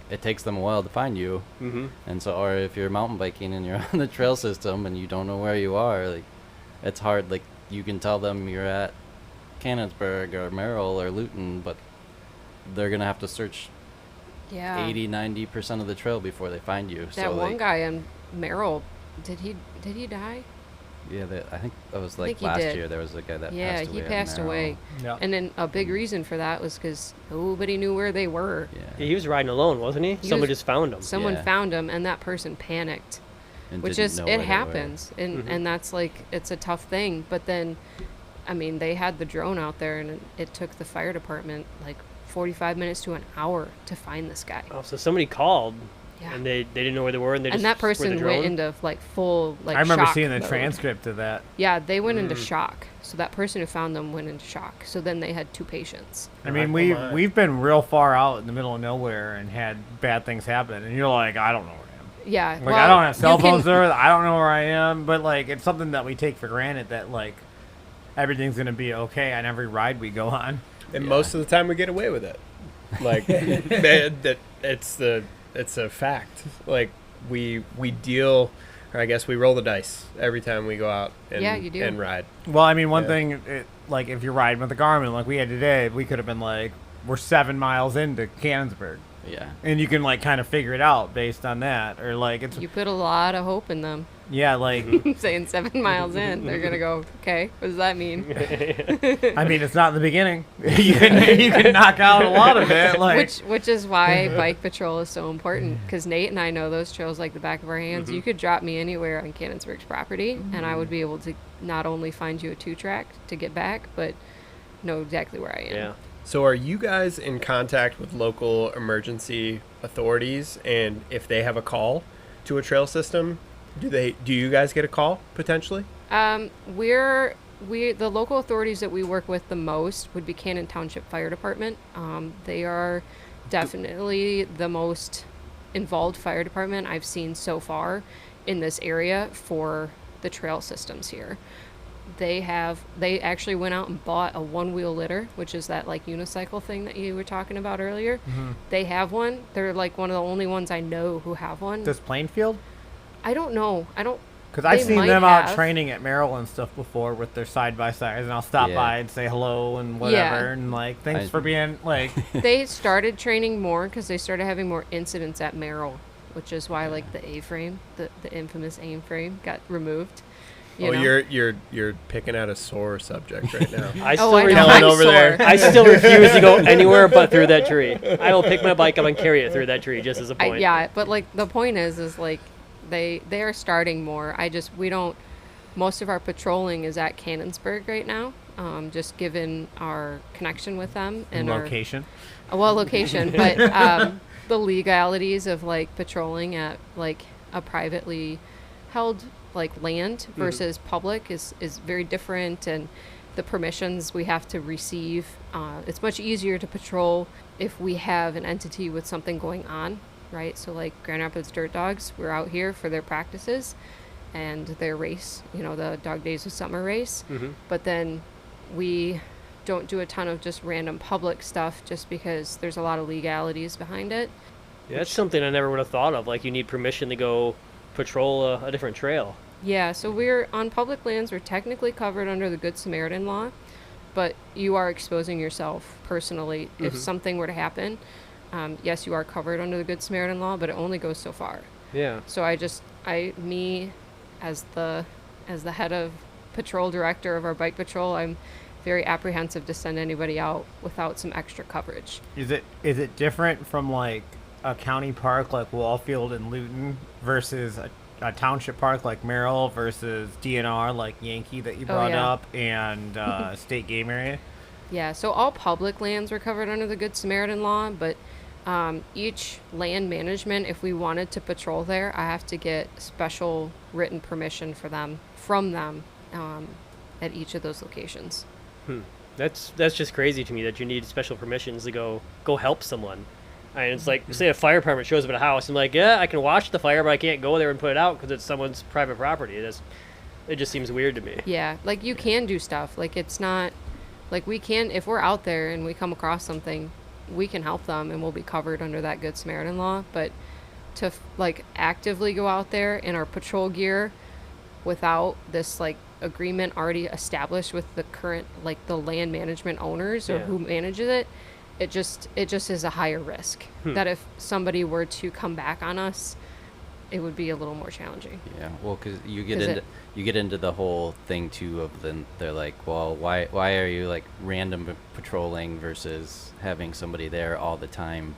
it takes them a while to find you. Mm-hmm. And so, or if you're mountain biking and you're on the trail system and you don't know where you are, like it's hard. Like you can tell them you're at Cannonsburg or Merrill or Luton, but they're gonna have to search Yeah. 80-90% of the trail before they find you. That so one like, guy in Merrill, did he die? yeah, I think that was think like he last did. year. There was a guy that Yeah, passed away. he at passed Merrill. away. Yeah. And then a big reason for that was because nobody knew where they were. Yeah. He was riding alone, wasn't he? Someone was- just found him. Someone Yeah. found him, and that person panicked, And which didn't is know where it they were. happens, and Mhm. and that's like it's a tough thing. But then, I mean, they had the drone out there, and it took the fire department like 45 minutes to an hour to find this guy. Oh, so somebody called, Yeah. and they didn't know where they were, and they And just that were the person drone? went into like full like. I remember shock seeing the mode. transcript of that. Yeah, they went into Mm. shock. So that person who found them went into shock. So then they had 2 patients. I mean, Oh we my. we've been real far out in the middle of nowhere and had bad things happen, and you're like, I don't know where I am. Yeah. Like well, I don't have cell you can- phones there. I don't know where I am. But like it's something that we take for granted that like everything's gonna be okay on every ride we go on. And Yeah. most of the time we get away with it. Like that it's a fact. Like we deal I guess we roll the dice every time we go out and, Yeah, you do. and ride. Well, I mean, one Yeah. thing, like if you're riding with the Garmin, like we had today, we could have been like, we're 7 miles into Cannonsburg, Yeah. and you can like kind of figure it out based on that, or like it's You put a lot of hope in them. yeah, like I'm saying 7 miles in, they're gonna go, okay, what does that mean? I mean, it's not in the beginning. you can knock out a lot of it, like Which is why bike patrol is so important, because Nate and I know those trails like the back of our hands. You could drop me anywhere on Cannonsburg's property, and I would be able to not only find you a 2-track to get back, but know exactly where I am. Yeah. So are you guys in contact with local emergency authorities, and if they have a call to a trail system, do you guys get a call potentially? The local authorities that we work with the most would be Cannon Township Fire Department. They are definitely the most involved fire department I've seen so far in this area for the trail systems here. They actually went out and bought a 1-wheel litter, which is that like unicycle thing that you were talking about earlier. They have one. They're like one of the only ones I know who have one. this Plainfield, I don't know. because I've They seen might them out have. training at Merrill and stuff before with their side by sides, and I'll stop Yeah. by and say hello and whatever, Yeah. and like thanks I- for being like They started training more because they started having more incidents at Merrill, which is why like the A-frame, the infamous A-frame, got removed. You know? You're picking at a sore subject right now. I Oh, still, I know. Helen I'm over sore. there. I still refuse to go anywhere but through that tree. I will pick my bike up and carry it through that tree just as a point. Yeah, but like the point is like they are starting more. We don't. Most of our patrolling is at Cannonsburg right now, just given our connection with them and location. location, but the legalities of like patrolling at like a privately held like land versus public is very different, and the permissions we have to receive. It's much easier to patrol if we have an entity with something going on, right? So like Grand Rapids Dirt Dogs, we're out here for their practices and their race, the Dog Days of Summer race. But then we don't do a ton of just random public stuff just because there's a lot of legalities behind it. Yeah, that's something I never would have thought of. Like you need permission to go patrol a different trail. Yeah, so we're on public lands. We're technically covered under the Good Samaritan law, but you are exposing yourself personally if something were to happen. Yes, you are covered under the Good Samaritan law, but it only goes so far. Yeah. So me, as the head of patrol director of our bike patrol, I'm very apprehensive to send anybody out without some extra coverage. Is it different from like a county park like Wallfield and Luton versus a township park like Merrill versus DNR like Yankee that you brought yeah. up and state game area? Yeah, so all public lands were covered under the Good Samaritan law, but each land management, if we wanted to patrol there, I have to get special written permission from them at each of those locations. That's just crazy to me that you need special permissions to go help someone. And it's like, say a fire department shows up at a house, and like, yeah, I can watch the fire, but I can't go there and put it out because it's someone's private property. It just seems weird to me. Yeah, like you can do stuff. Like it's not, like we can, if we're out there and we come across something, we can help them and we'll be covered under that Good Samaritan law. But to like actively go out there in our patrol gear without this like agreement already established with the current, like the land management owners or Yeah. who manages it, it just is a higher risk that if somebody were to come back on us, it would be a little more challenging. Yeah, well, because you get 'Cause you get into the whole thing too of then they're like, well, why are you like random patrolling versus having somebody there all the time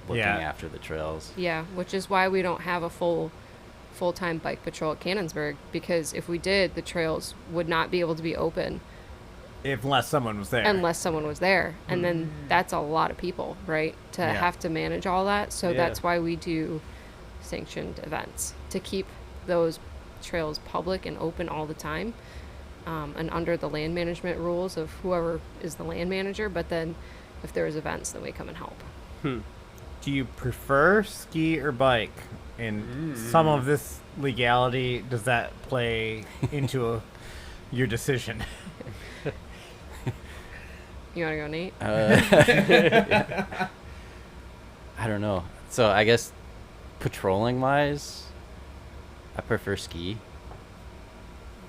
looking Yeah. after the trails? Yeah, which is why we don't have a full-time bike patrol at Cannonsburg, because if we did, the trails would not be able to be open Unless someone was there. unless someone was there. And then that's a lot of people, right? To Yeah. have to manage all that. So Yeah. that's why we do sanctioned events, to keep those trails public and open all the time, and under the land management rules of whoever is the land manager. But then if there's events, then we come and help. Do you prefer ski or bike? And some of this legality, does that play into your decision? You want to go, Nate? I don't know. So I guess patrolling wise, I prefer ski.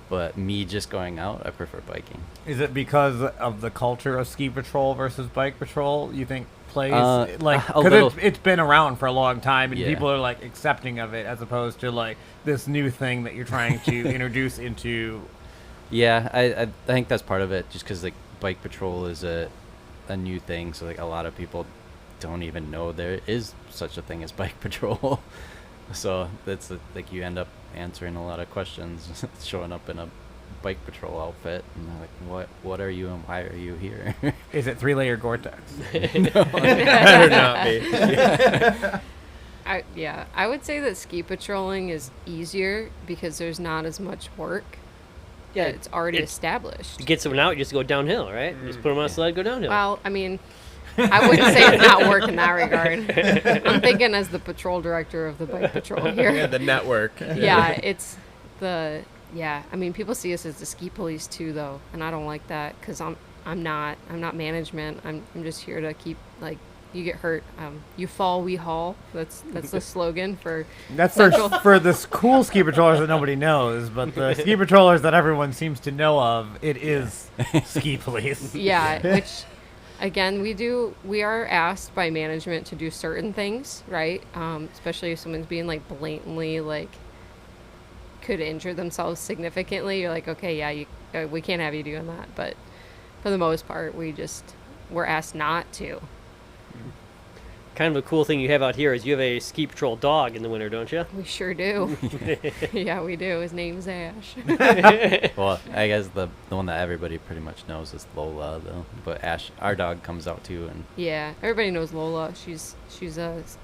But me just going out, I prefer biking. Is it because of the culture of ski patrol versus bike patrol? You think plays like a because little. it's been around for a long time and Yeah. people are like accepting of it as opposed to like this new thing that you're trying to introduce into. Yeah, I think that's part of it. Just because like bike patrol is a new thing, so like a lot of people don't even know there is such a thing as bike patrol. So that's like you end up answering a lot of questions, showing up in a bike patrol outfit, and they're like, "What are you and why are you here?" Is it 3-layer Gore-Tex? Better not be. I would say that ski patrolling is easier because there's not as much work. Yeah, It's already it's- established. To get someone out, you just go downhill, right? Just put them on a sled, go downhill. Well, I mean, I wouldn't say it's not work in that regard. I'm thinking as the patrol director of the bike patrol Yeah, here. the network. Yeah, I mean, people see us as the ski police too, though, and I don't like that because I'm not management. I'm just here to keep, like, you get hurt, you fall, we haul. That's the slogan for That's Central. for the cool ski patrollers that nobody knows, but the ski patrollers that everyone seems to know of, it is ski police. Yeah, which again we are asked by management to do certain things, right? Especially if someone's being like blatantly like could injure themselves significantly. You're like, okay, yeah, we can't have you doing that. But for the most part, we're asked not to. Kind of a cool thing you have out here is you have a ski patrol dog in the winter, don't you? We sure do. Yeah, we do. His name's Ash. Well, I guess the one that everybody pretty much knows is Lola, though. But Ash, our dog, comes out too, and Yeah, everybody knows Lola. She's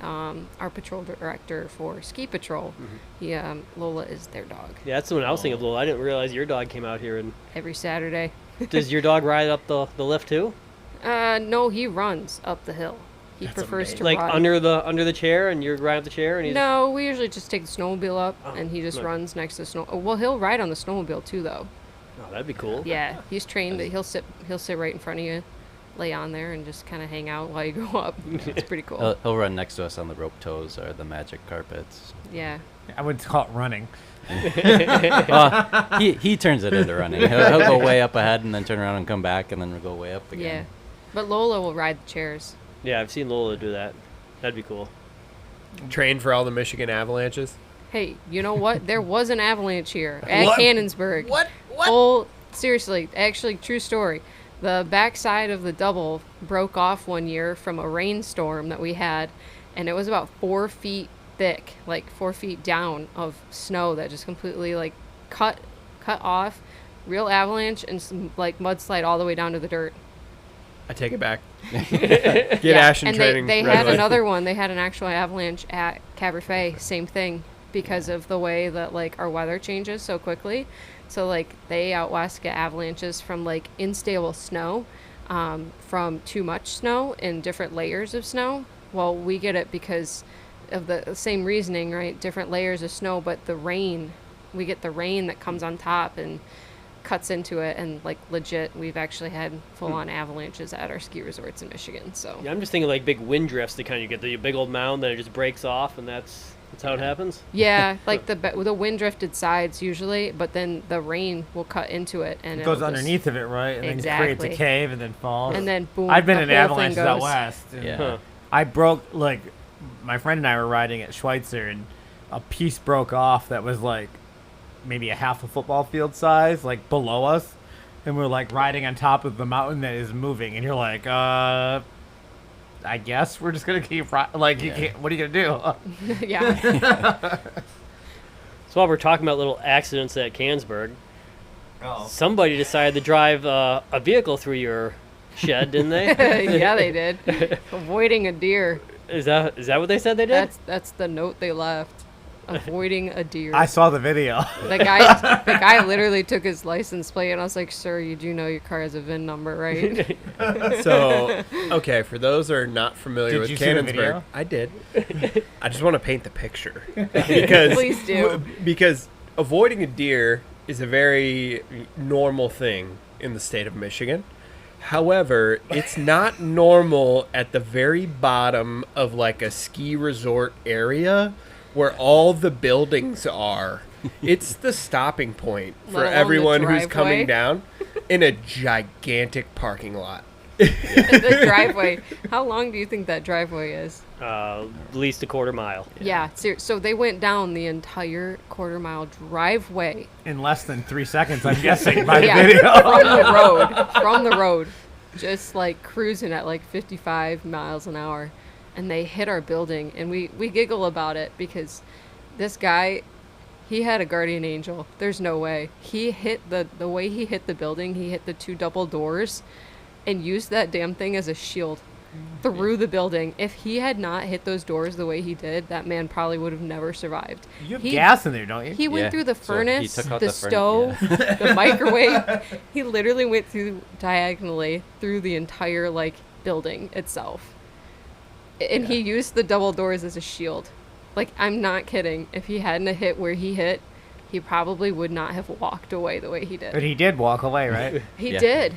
our patrol director for ski patrol. Lola is their dog Yeah, that's the one I was thinking of, Lowell. I didn't realize your dog came out here. And every Saturday. does your dog ride up the lift too? No, he runs up the hill. He prefers to Like ride. under the chair, and you're riding up the chair, and he's No, we usually just take the snowmobile up, Oh, and he just nice. runs next to the snow. Oh, well, he'll ride on the snowmobile too, though. Oh, that'd be cool. Yeah, he's trained that he'll sit right in front of you, lay on there, and just kind of hang out while you go up. It's pretty cool. he'll run next to us on the rope toes or the magic carpets. Yeah. I would call it running. Well, he turns it into running. He'll go way up ahead and then turn around and come back, and then we'll go way up Yeah. again. But Lola will ride the chairs. Yeah, I've seen Lola do that. That'd be cool. Trained for all the Michigan avalanches. Hey, you know what? There was an avalanche here at What? Cannonsburg. What? Oh, seriously, actually, true story. The backside of the double broke off one year from a rainstorm that we had, and it was about 4 feet thick, like 4 feet down of snow that just completely like cut off. Real avalanche and some like mudslide all the way down to the dirt. I take it back. Get Ash in and training. they right had away. another one. They had an actual avalanche at Cabernet. Same thing, because of the way that like our weather changes so quickly. So like they out west get avalanches from like unstable snow, from too much snow and different layers of snow. Well, we get it because of the same reasoning, right? Different layers of snow, but the rain, we get the rain that comes on top and cuts into it, and like legit we've actually had full-on avalanches at our ski resorts in Michigan. So Yeah, I'm just thinking like big wind drifts. That kind of get the big old mound, then it just breaks off, and that's how it happens. yeah, like the wind drifted sides usually, but then the rain will cut into it and It goes it'll just- underneath of it, right? And then creates Exactly. a cave and then falls. and then boom. I've been the in whole avalanches thing out goes. west. And Yeah. Huh. I broke, like, my friend and I were riding at Schweitzer, and a piece broke off that was like maybe a half a football field size, like below us. And we're like riding on top of the mountain that is moving, and you're like, I guess we're just gonna keep like you Yeah. can't. What are you gonna do? Yeah, So while we're talking about little accidents at Cannonsburg, Oh. somebody decided to drive a vehicle through your shed, didn't they? yeah, they did. Avoiding a deer. Is that what they said they did? That's the note they left. Avoiding a deer. I saw the video. The guy literally took his license plate, and I was like, "Sir, you do know your car has a VIN number, right?" So, okay, for those who are not familiar Did with you see the Cannonsburg, video? I did. I just want to paint the picture because Please do. because avoiding a deer is a very normal thing in the state of Michigan. However, it's not normal at the very bottom of like a ski resort area where all the buildings are. It's the stopping point Let for alone the everyone who's driveway. coming down in a gigantic parking lot. The driveway. How long do you think that driveway is? At least a quarter mile. Yeah. So they went down the entire quarter-mile driveway In less than 3 seconds, I'm guessing, by the Yeah. video. from the road, just like cruising at like 55 miles an hour, and they hit our building, and we giggle about it because this guy, he had a guardian angel. There's no way he hit the way he hit the building. He hit the 2 double doors, and used that damn thing as a shield through the building. If he had not hit those doors the way he did, that man probably would have never survived. You have He- gas in there, don't you? He went Yeah, through the so he furnace, took out the the furnace, stove, the microwave. He literally went through diagonally through the entire like building itself. And he used the double doors as a shield. Like, I'm not kidding. If he hadn't have hit where he hit, he probably would not have walked away the way he But did. he did walk away, right? He Yeah. did.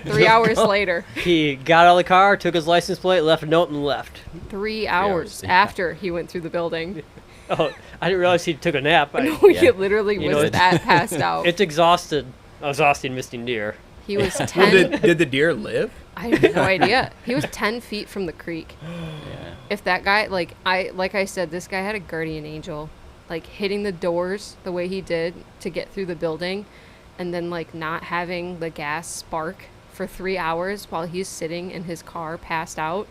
3 hours later. He got out of the car, took his license plate, left a note, and left. 3 hours, hours yeah. after he went through the building. Oh, I didn't realize he took a nap. He literally You know, was it's- that passed out. It's exhausting missing deer. He was Well, 10. did the deer live? I have no idea. He was 10 feet from the creek. Yeah. If that guy, like I said, this guy had a guardian angel, like hitting the doors the way he did to get through the building, and then like not having the gas spark for 3 hours while he's sitting in his car passed out,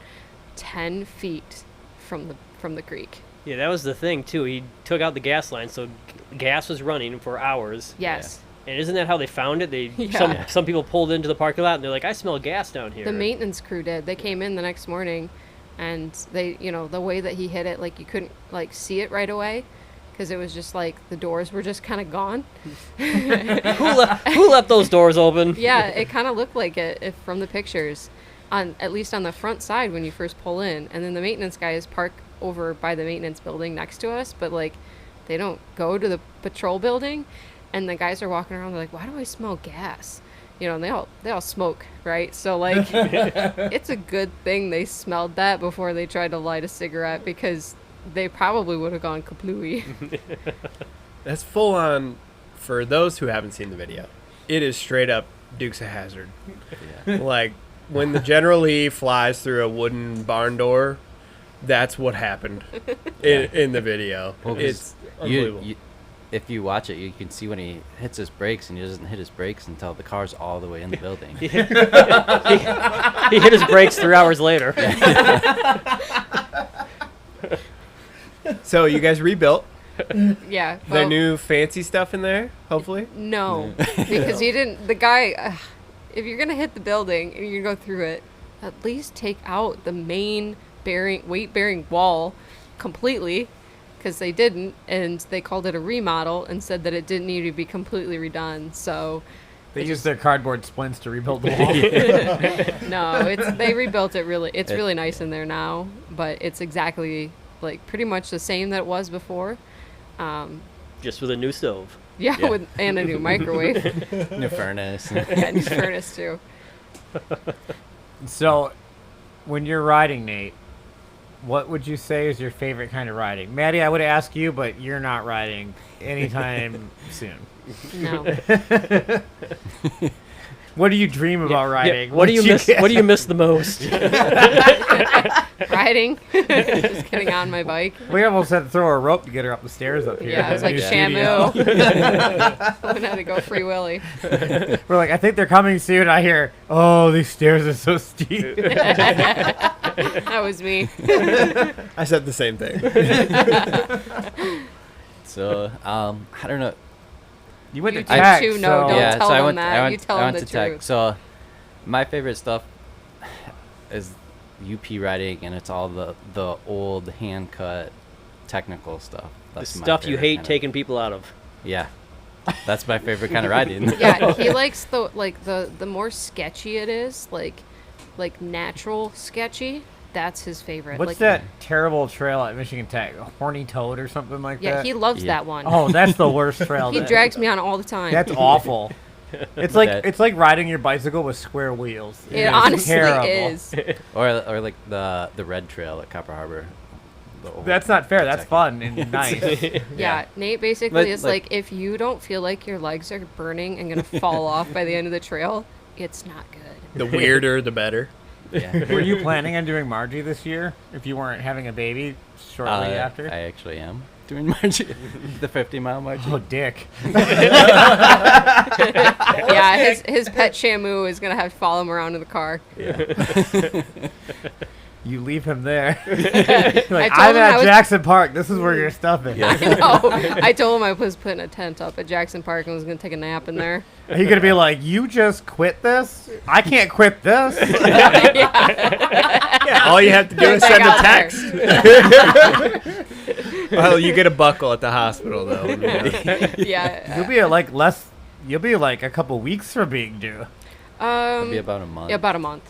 10 feet from the creek. Yeah, that was the thing too. He took out the gas line, so gas was running for hours. Yes. And isn't that how they found it? They Yeah. some people pulled into the parking lot and they're like, "I smell gas down here." The maintenance crew did. They came in the next morning, and they, the way that he hit it, like you couldn't like see it right away, because it was just like the doors were just kind of gone. Who left those doors open? Yeah, it kind of looked like it from the pictures, at least on the front side when you first pull in, and then the maintenance guys park over by the maintenance building next to us, but like they don't go to the patrol building, and the guys are walking around. They're like, "Why do I smell gas?" And they all smoke, right? So like, it's a good thing they smelled that before they tried to light a cigarette, because they probably would have gone kaplooey. That's full on. For those who haven't seen the video, it is straight up Dukes of Hazzard. Yeah. Like when the General Lee flies through a wooden barn door, that's what happened in the video. Well, 'cause It's unbelievable. If you watch it, you can see when he hits his brakes, and he doesn't hit his brakes until the car's all the way in the building. He hit his brakes 3 hours later. So you guys rebuilt. Yeah. There new fancy stuff in there, hopefully. No, because he didn't. The guy, if you're gonna hit the building and you're gonna go through it, at least take out the main weight-bearing wall completely, because they didn't, and they called it a remodel and said that it didn't need to be completely redone. So They used their cardboard splints to rebuild the wall. no, they rebuilt it really. It's really nice in there now, but it's exactly like pretty much the same that it was before. Just with a new stove. Yeah, Yeah. and a new microwave. New furnace. Yeah, new furnace too. So, when you're riding, Nate, what would you say is your favorite kind of riding? Maddie, I would ask you, but you're not riding anytime soon. No. What do you dream about Yeah, riding? What do you miss? What do you miss the most? Riding, just getting on my bike. We almost had to throw a rope to get her up the stairs up here. Yeah, it was like Studio. Shamu. Learn how to go free willy. We're like, I think they're coming soon. I hear, oh, these stairs are so steep. That was me. I said the same thing. So, I don't know. You went to You tech, too, no, so don't yeah, tell so I them went, that. I went, You tell I them went the to tech. truth. So, my favorite stuff is UP riding, and it's all the old hand cut technical stuff. The That's my stuff you favorite hate kind of- taking people out of. Yeah, that's my favorite kind of riding. Yeah, he likes the more sketchy it is, like natural sketchy. That's his favorite. what's like, that terrible trail at Michigan Tech? Horny Toad or something like Yeah, that? he loves Yeah. that one. Oh, that's the worst trail. He that- drags me on all the time. That's awful. It's like That- it's like riding your bicycle with square wheels. it is honestly terrible. is. or like the red trail at Copper Harbor. That's not fair. That's fun and nice. Yeah, Nate basically But, is like, if you don't feel like your legs are burning and gonna fall off by the end of the trail, it's not good. The weirder, the better. Yeah. Were you planning on doing Margie this year if you weren't having a baby shortly after? I actually am doing Margie, the 50-mile Margie. Oh, dick. Yeah, his pet Shamu is gonna have to follow him around in the car. You leave him there. I I'm told him at I was- Jackson Park. This is where you're stuffing. I know. I told him I was putting a tent up at Jackson Park and was gonna take a nap in there. Are you going to be like, you just quit this? I can't quit this. Yeah, all you have to do is Back send a out there. text. Well, you get a buckle at the hospital, though. Yeah. You'll be at like less. You'll be like a couple weeks from being due. It'll be about a month. Yeah, about a month.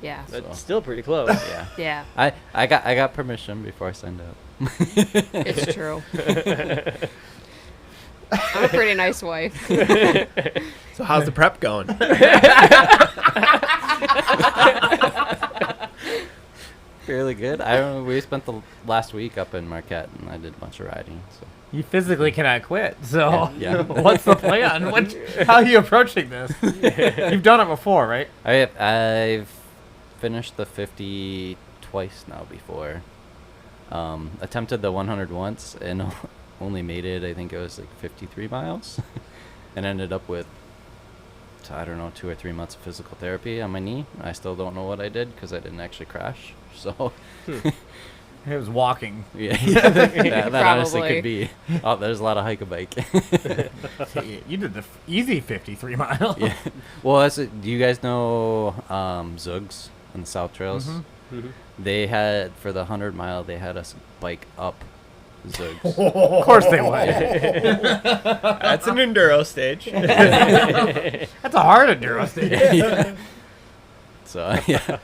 Yeah. That's still pretty close. Yeah. Yeah. I got permission before I signed up. It's true. I'm a pretty nice wife. So how's the prep going? Fairly good. I don't know. We spent the last week up in Marquette, and I did a bunch of riding. So You physically cannot quit. So Yeah. what's the plan? How are you approaching this? You've done it before, right? I've finished the 50 twice now before. Attempted the 100 once and only made it. I think it was like 53 miles, and ended up with, I don't know, 2 or 3 months of physical therapy on my knee. I still don't know what I did because I didn't actually crash. So It was walking. yeah, that honestly Probably. could be. Oh, there's a lot of hike a bike. You did the easy 53 miles. Yeah. Well, do you guys know Zugs on the South Trails? Mhm. They had, for the 100-mile, they had us bike up Zugs. Of course they would. That's an enduro stage. That's a hard enduro stage. So yeah,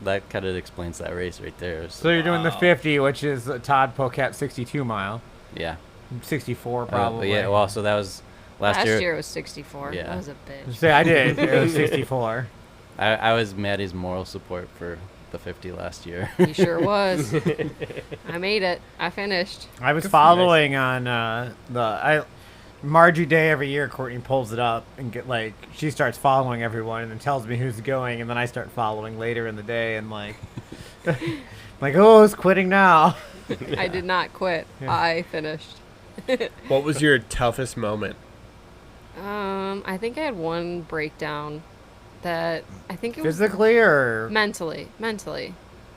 that kind of explains that race right there. So you're doing the 50, which is a Todd Pocat 62 mile. Yeah. 64 probably. Yeah. Well, so that was last year. It was 64. Yeah. That was a bitch. Say I did. It was 64. I was Maddie's moral support for the 50 last year. He sure was. I made it. I finished. I was following on Margie Day every year. Courtney pulls it up and she starts following everyone and then tells me who's going, and then I start following later in the day and oh, it's quitting now. I did not quit. Yeah. I finished. What was your toughest moment? I think I had one breakdown that I think it was Physically or mentally.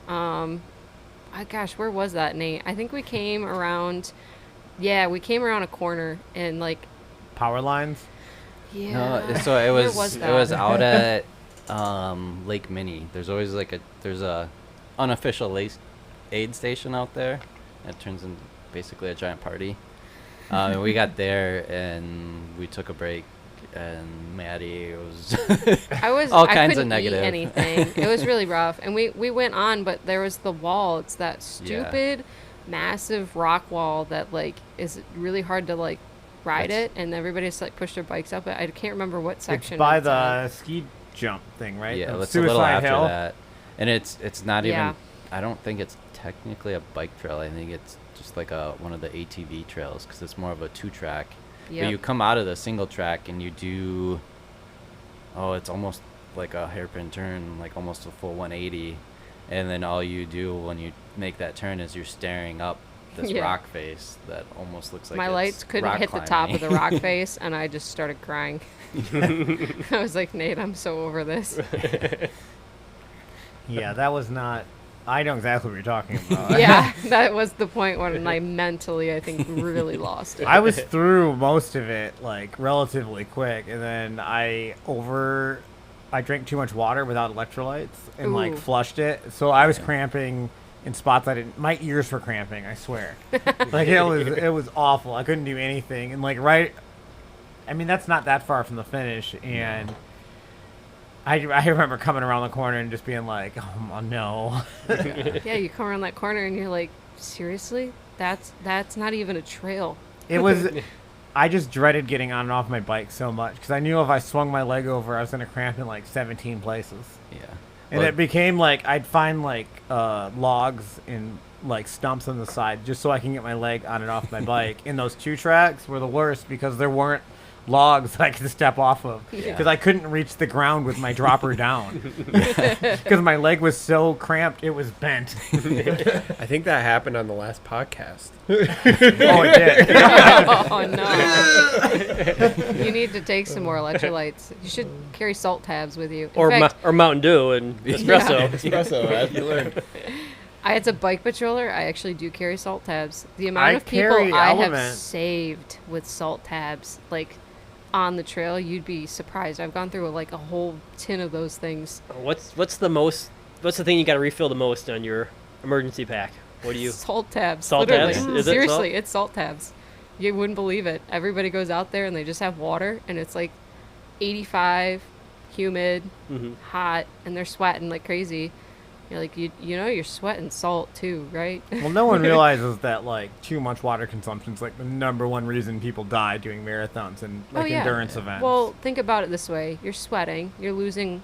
Gosh, where was that, Nate? I think we came around. Yeah, we came around a corner and power lines? yeah. No, so it Where was that? it was out at Lake Minnie. There's always there's a unofficial aid station out there. It turns into basically a giant party. And we got there and we took a break, and Maddie was all I kinds of couldn't negative. eat anything. It was really rough, and we went on, but there was the wall. It's that stupid, massive rock wall that is really hard to ride it, and everybody just pushed their bikes up it. I can't remember what section. It's by it's the on. ski jump thing, right? Yeah, Of it's a little Suicide after Hill. that, and it's not Yeah. even. I don't think it's technically a bike trail. I think it's just one of the ATV trails because it's more of a 2-track. Yep. But you come out of the single track and you do. Oh, it's almost like a hairpin turn, almost a full 180, and then all you do when you make that turn is you're staring up this Yeah. rock face that almost looks like My it's lights couldn't rock hit the top of the climbing. rock face, and I just started crying. I was like, Nate, I'm so over this. Yeah, that was not. I know exactly what you're talking about. Yeah, that was the point when I mentally, I think, really lost it. I was through most of it relatively quick, and then I drank too much water without electrolytes and Ooh. flushed it. So I was cramping in spots I didn't. My ears were cramping. I swear. It was awful. I couldn't do anything. And right. I mean, that's not that far from the finish, and I remember coming around the corner and just being like, oh no. Yeah, you come around that corner and you're like, seriously? That's not even a trail. It was. I just dreaded getting on and off my bike so much because I knew if I swung my leg over, I was going to cramp in 17 places. Yeah. And Well, it became I'd find logs in like stumps on the side just so I can get my leg on and off my bike. And those 2 tracks were the worst because there weren't logs I could step off of because I couldn't reach the ground with my dropper down because my leg was so cramped it was bent. I think that happened on the last podcast. Oh, it did. Oh no! You need to take some more electrolytes. You should carry salt tabs with you. In Or fact, or Mountain Dew and espresso. Espresso, as you learned. as a bike patroller, I actually do carry salt tabs. The amount I of people carry I have Element. saved with salt tabs, like on the trail, you'd be surprised. I've gone through like a whole tin of those things. What's the thing you got to refill the most on your emergency pack? What do you? Salt tabs. Salt literally. tabs? Is it Seriously, salt? it's salt tabs. You wouldn't believe it. Everybody goes out there and they just have water, and it's like 85, humid, hot, and they're sweating like crazy. You're like, you know, you're sweating salt too, right? Well, no one realizes that like too much water consumption is like the #1 reason people die doing marathons and like endurance events. Well, think about it this way: you're sweating, you're losing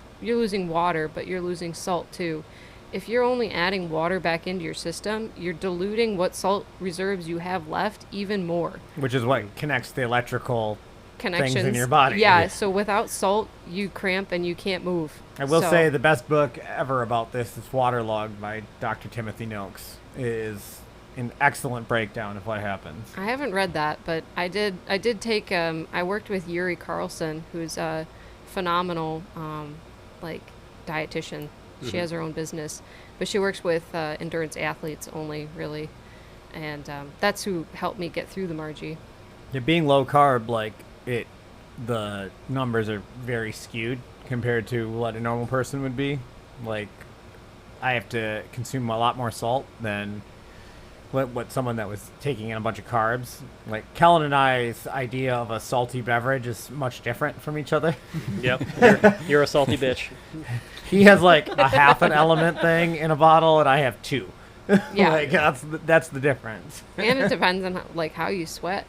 water, but you're losing salt too. If you're only adding water back into your system, you're diluting what salt reserves you have left even more. Which is what connects the electrical Connections things in your body. Yeah, so without salt, you cramp and you can't move. I will So- say the best book ever about this is Waterlogged by Dr. Timothy Noakes. It is an excellent breakdown of what happens. I haven't read that, but I did take I worked with Yuri Carlson, who's a phenomenal like dietitian. She has her own business, but she works with endurance athletes only, really, and that's who helped me get through the Margie. Yeah, being low carb, like the numbers are very skewed compared to what a normal person would be. Like, I have to consume a lot more salt than what someone that was taking in a bunch of carbs. Like, Kellen and I's idea of a salty beverage is much different from each other. Yep. You're a salty bitch. He has like a half an element thing in a bottle, and I have 2. Yeah. Like, that's the difference. And it depends on like how you sweat.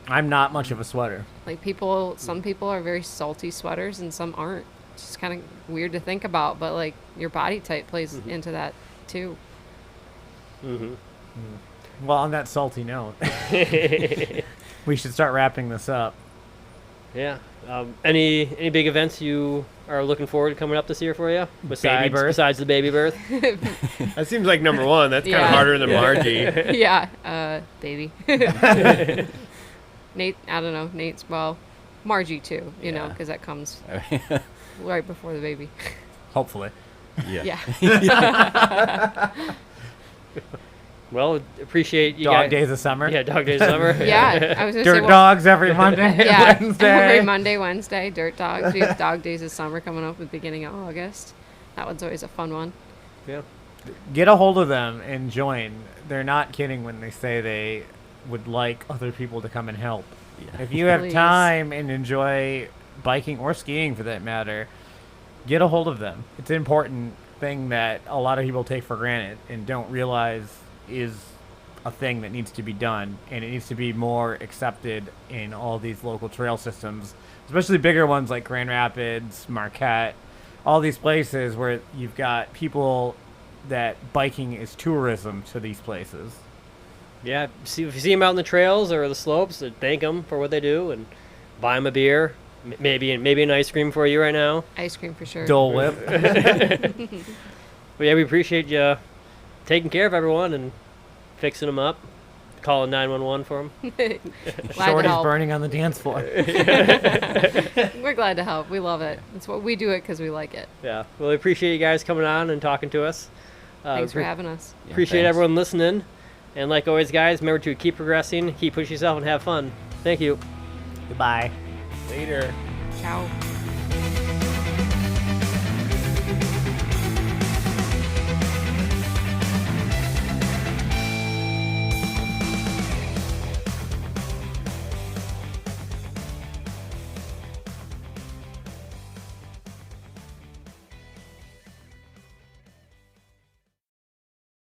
I'm not much of a sweater. Like some people are very salty sweaters and some aren't. It's just kind of weird to think about, but like your body type plays into that too. Well, on that salty note, we should start wrapping this up. Yeah. Any big events you are looking forward to coming up this year for you? birth? Besides the baby birth? That seems like #1. That's kind Yeah. of harder than Margie. Yeah, baby. Nate, I don't know. Margie too, you know, because that comes right before the baby. Hopefully. Yeah. Yeah. Well, appreciate you Dog guys. days of summer. Yeah, dog days of summer. Yeah, I was gonna say, Dirt dogs every Monday, yeah, Wednesday. every Monday, Wednesday, dirt dogs. We have dog days of summer coming up at the beginning of August. That one's always a fun one. Yeah. Get a hold of them and join. They're not kidding when they say they would like other people to come and help. Yeah. If you have Please. time and enjoy biking or skiing for that matter, get a hold of them. It's an important thing that a lot of people take for granted and don't realize is a thing that needs to be done, and it needs to be more accepted in all these local trail systems, especially bigger ones like Grand Rapids, Marquette, all these places where you've got people that biking is tourism to these places. Yeah. If you see them out in the trails or the slopes, thank them for what they do and buy them a beer, maybe an ice cream for you right now. Ice cream for sure. Dole Whip. But yeah, we appreciate you taking care of everyone and fixing them up, calling 911 for them. Glad to Shorty's help. burning on the dance floor. We're glad to help. We love it. It's what we do it because we like it. Yeah. Well, we appreciate you guys coming on and talking to us. Thanks for having us. Yeah, Appreciate thanks. everyone listening. And like always, guys, remember to keep progressing, keep pushing yourself, and have fun. Thank you. Goodbye. Later. Ciao.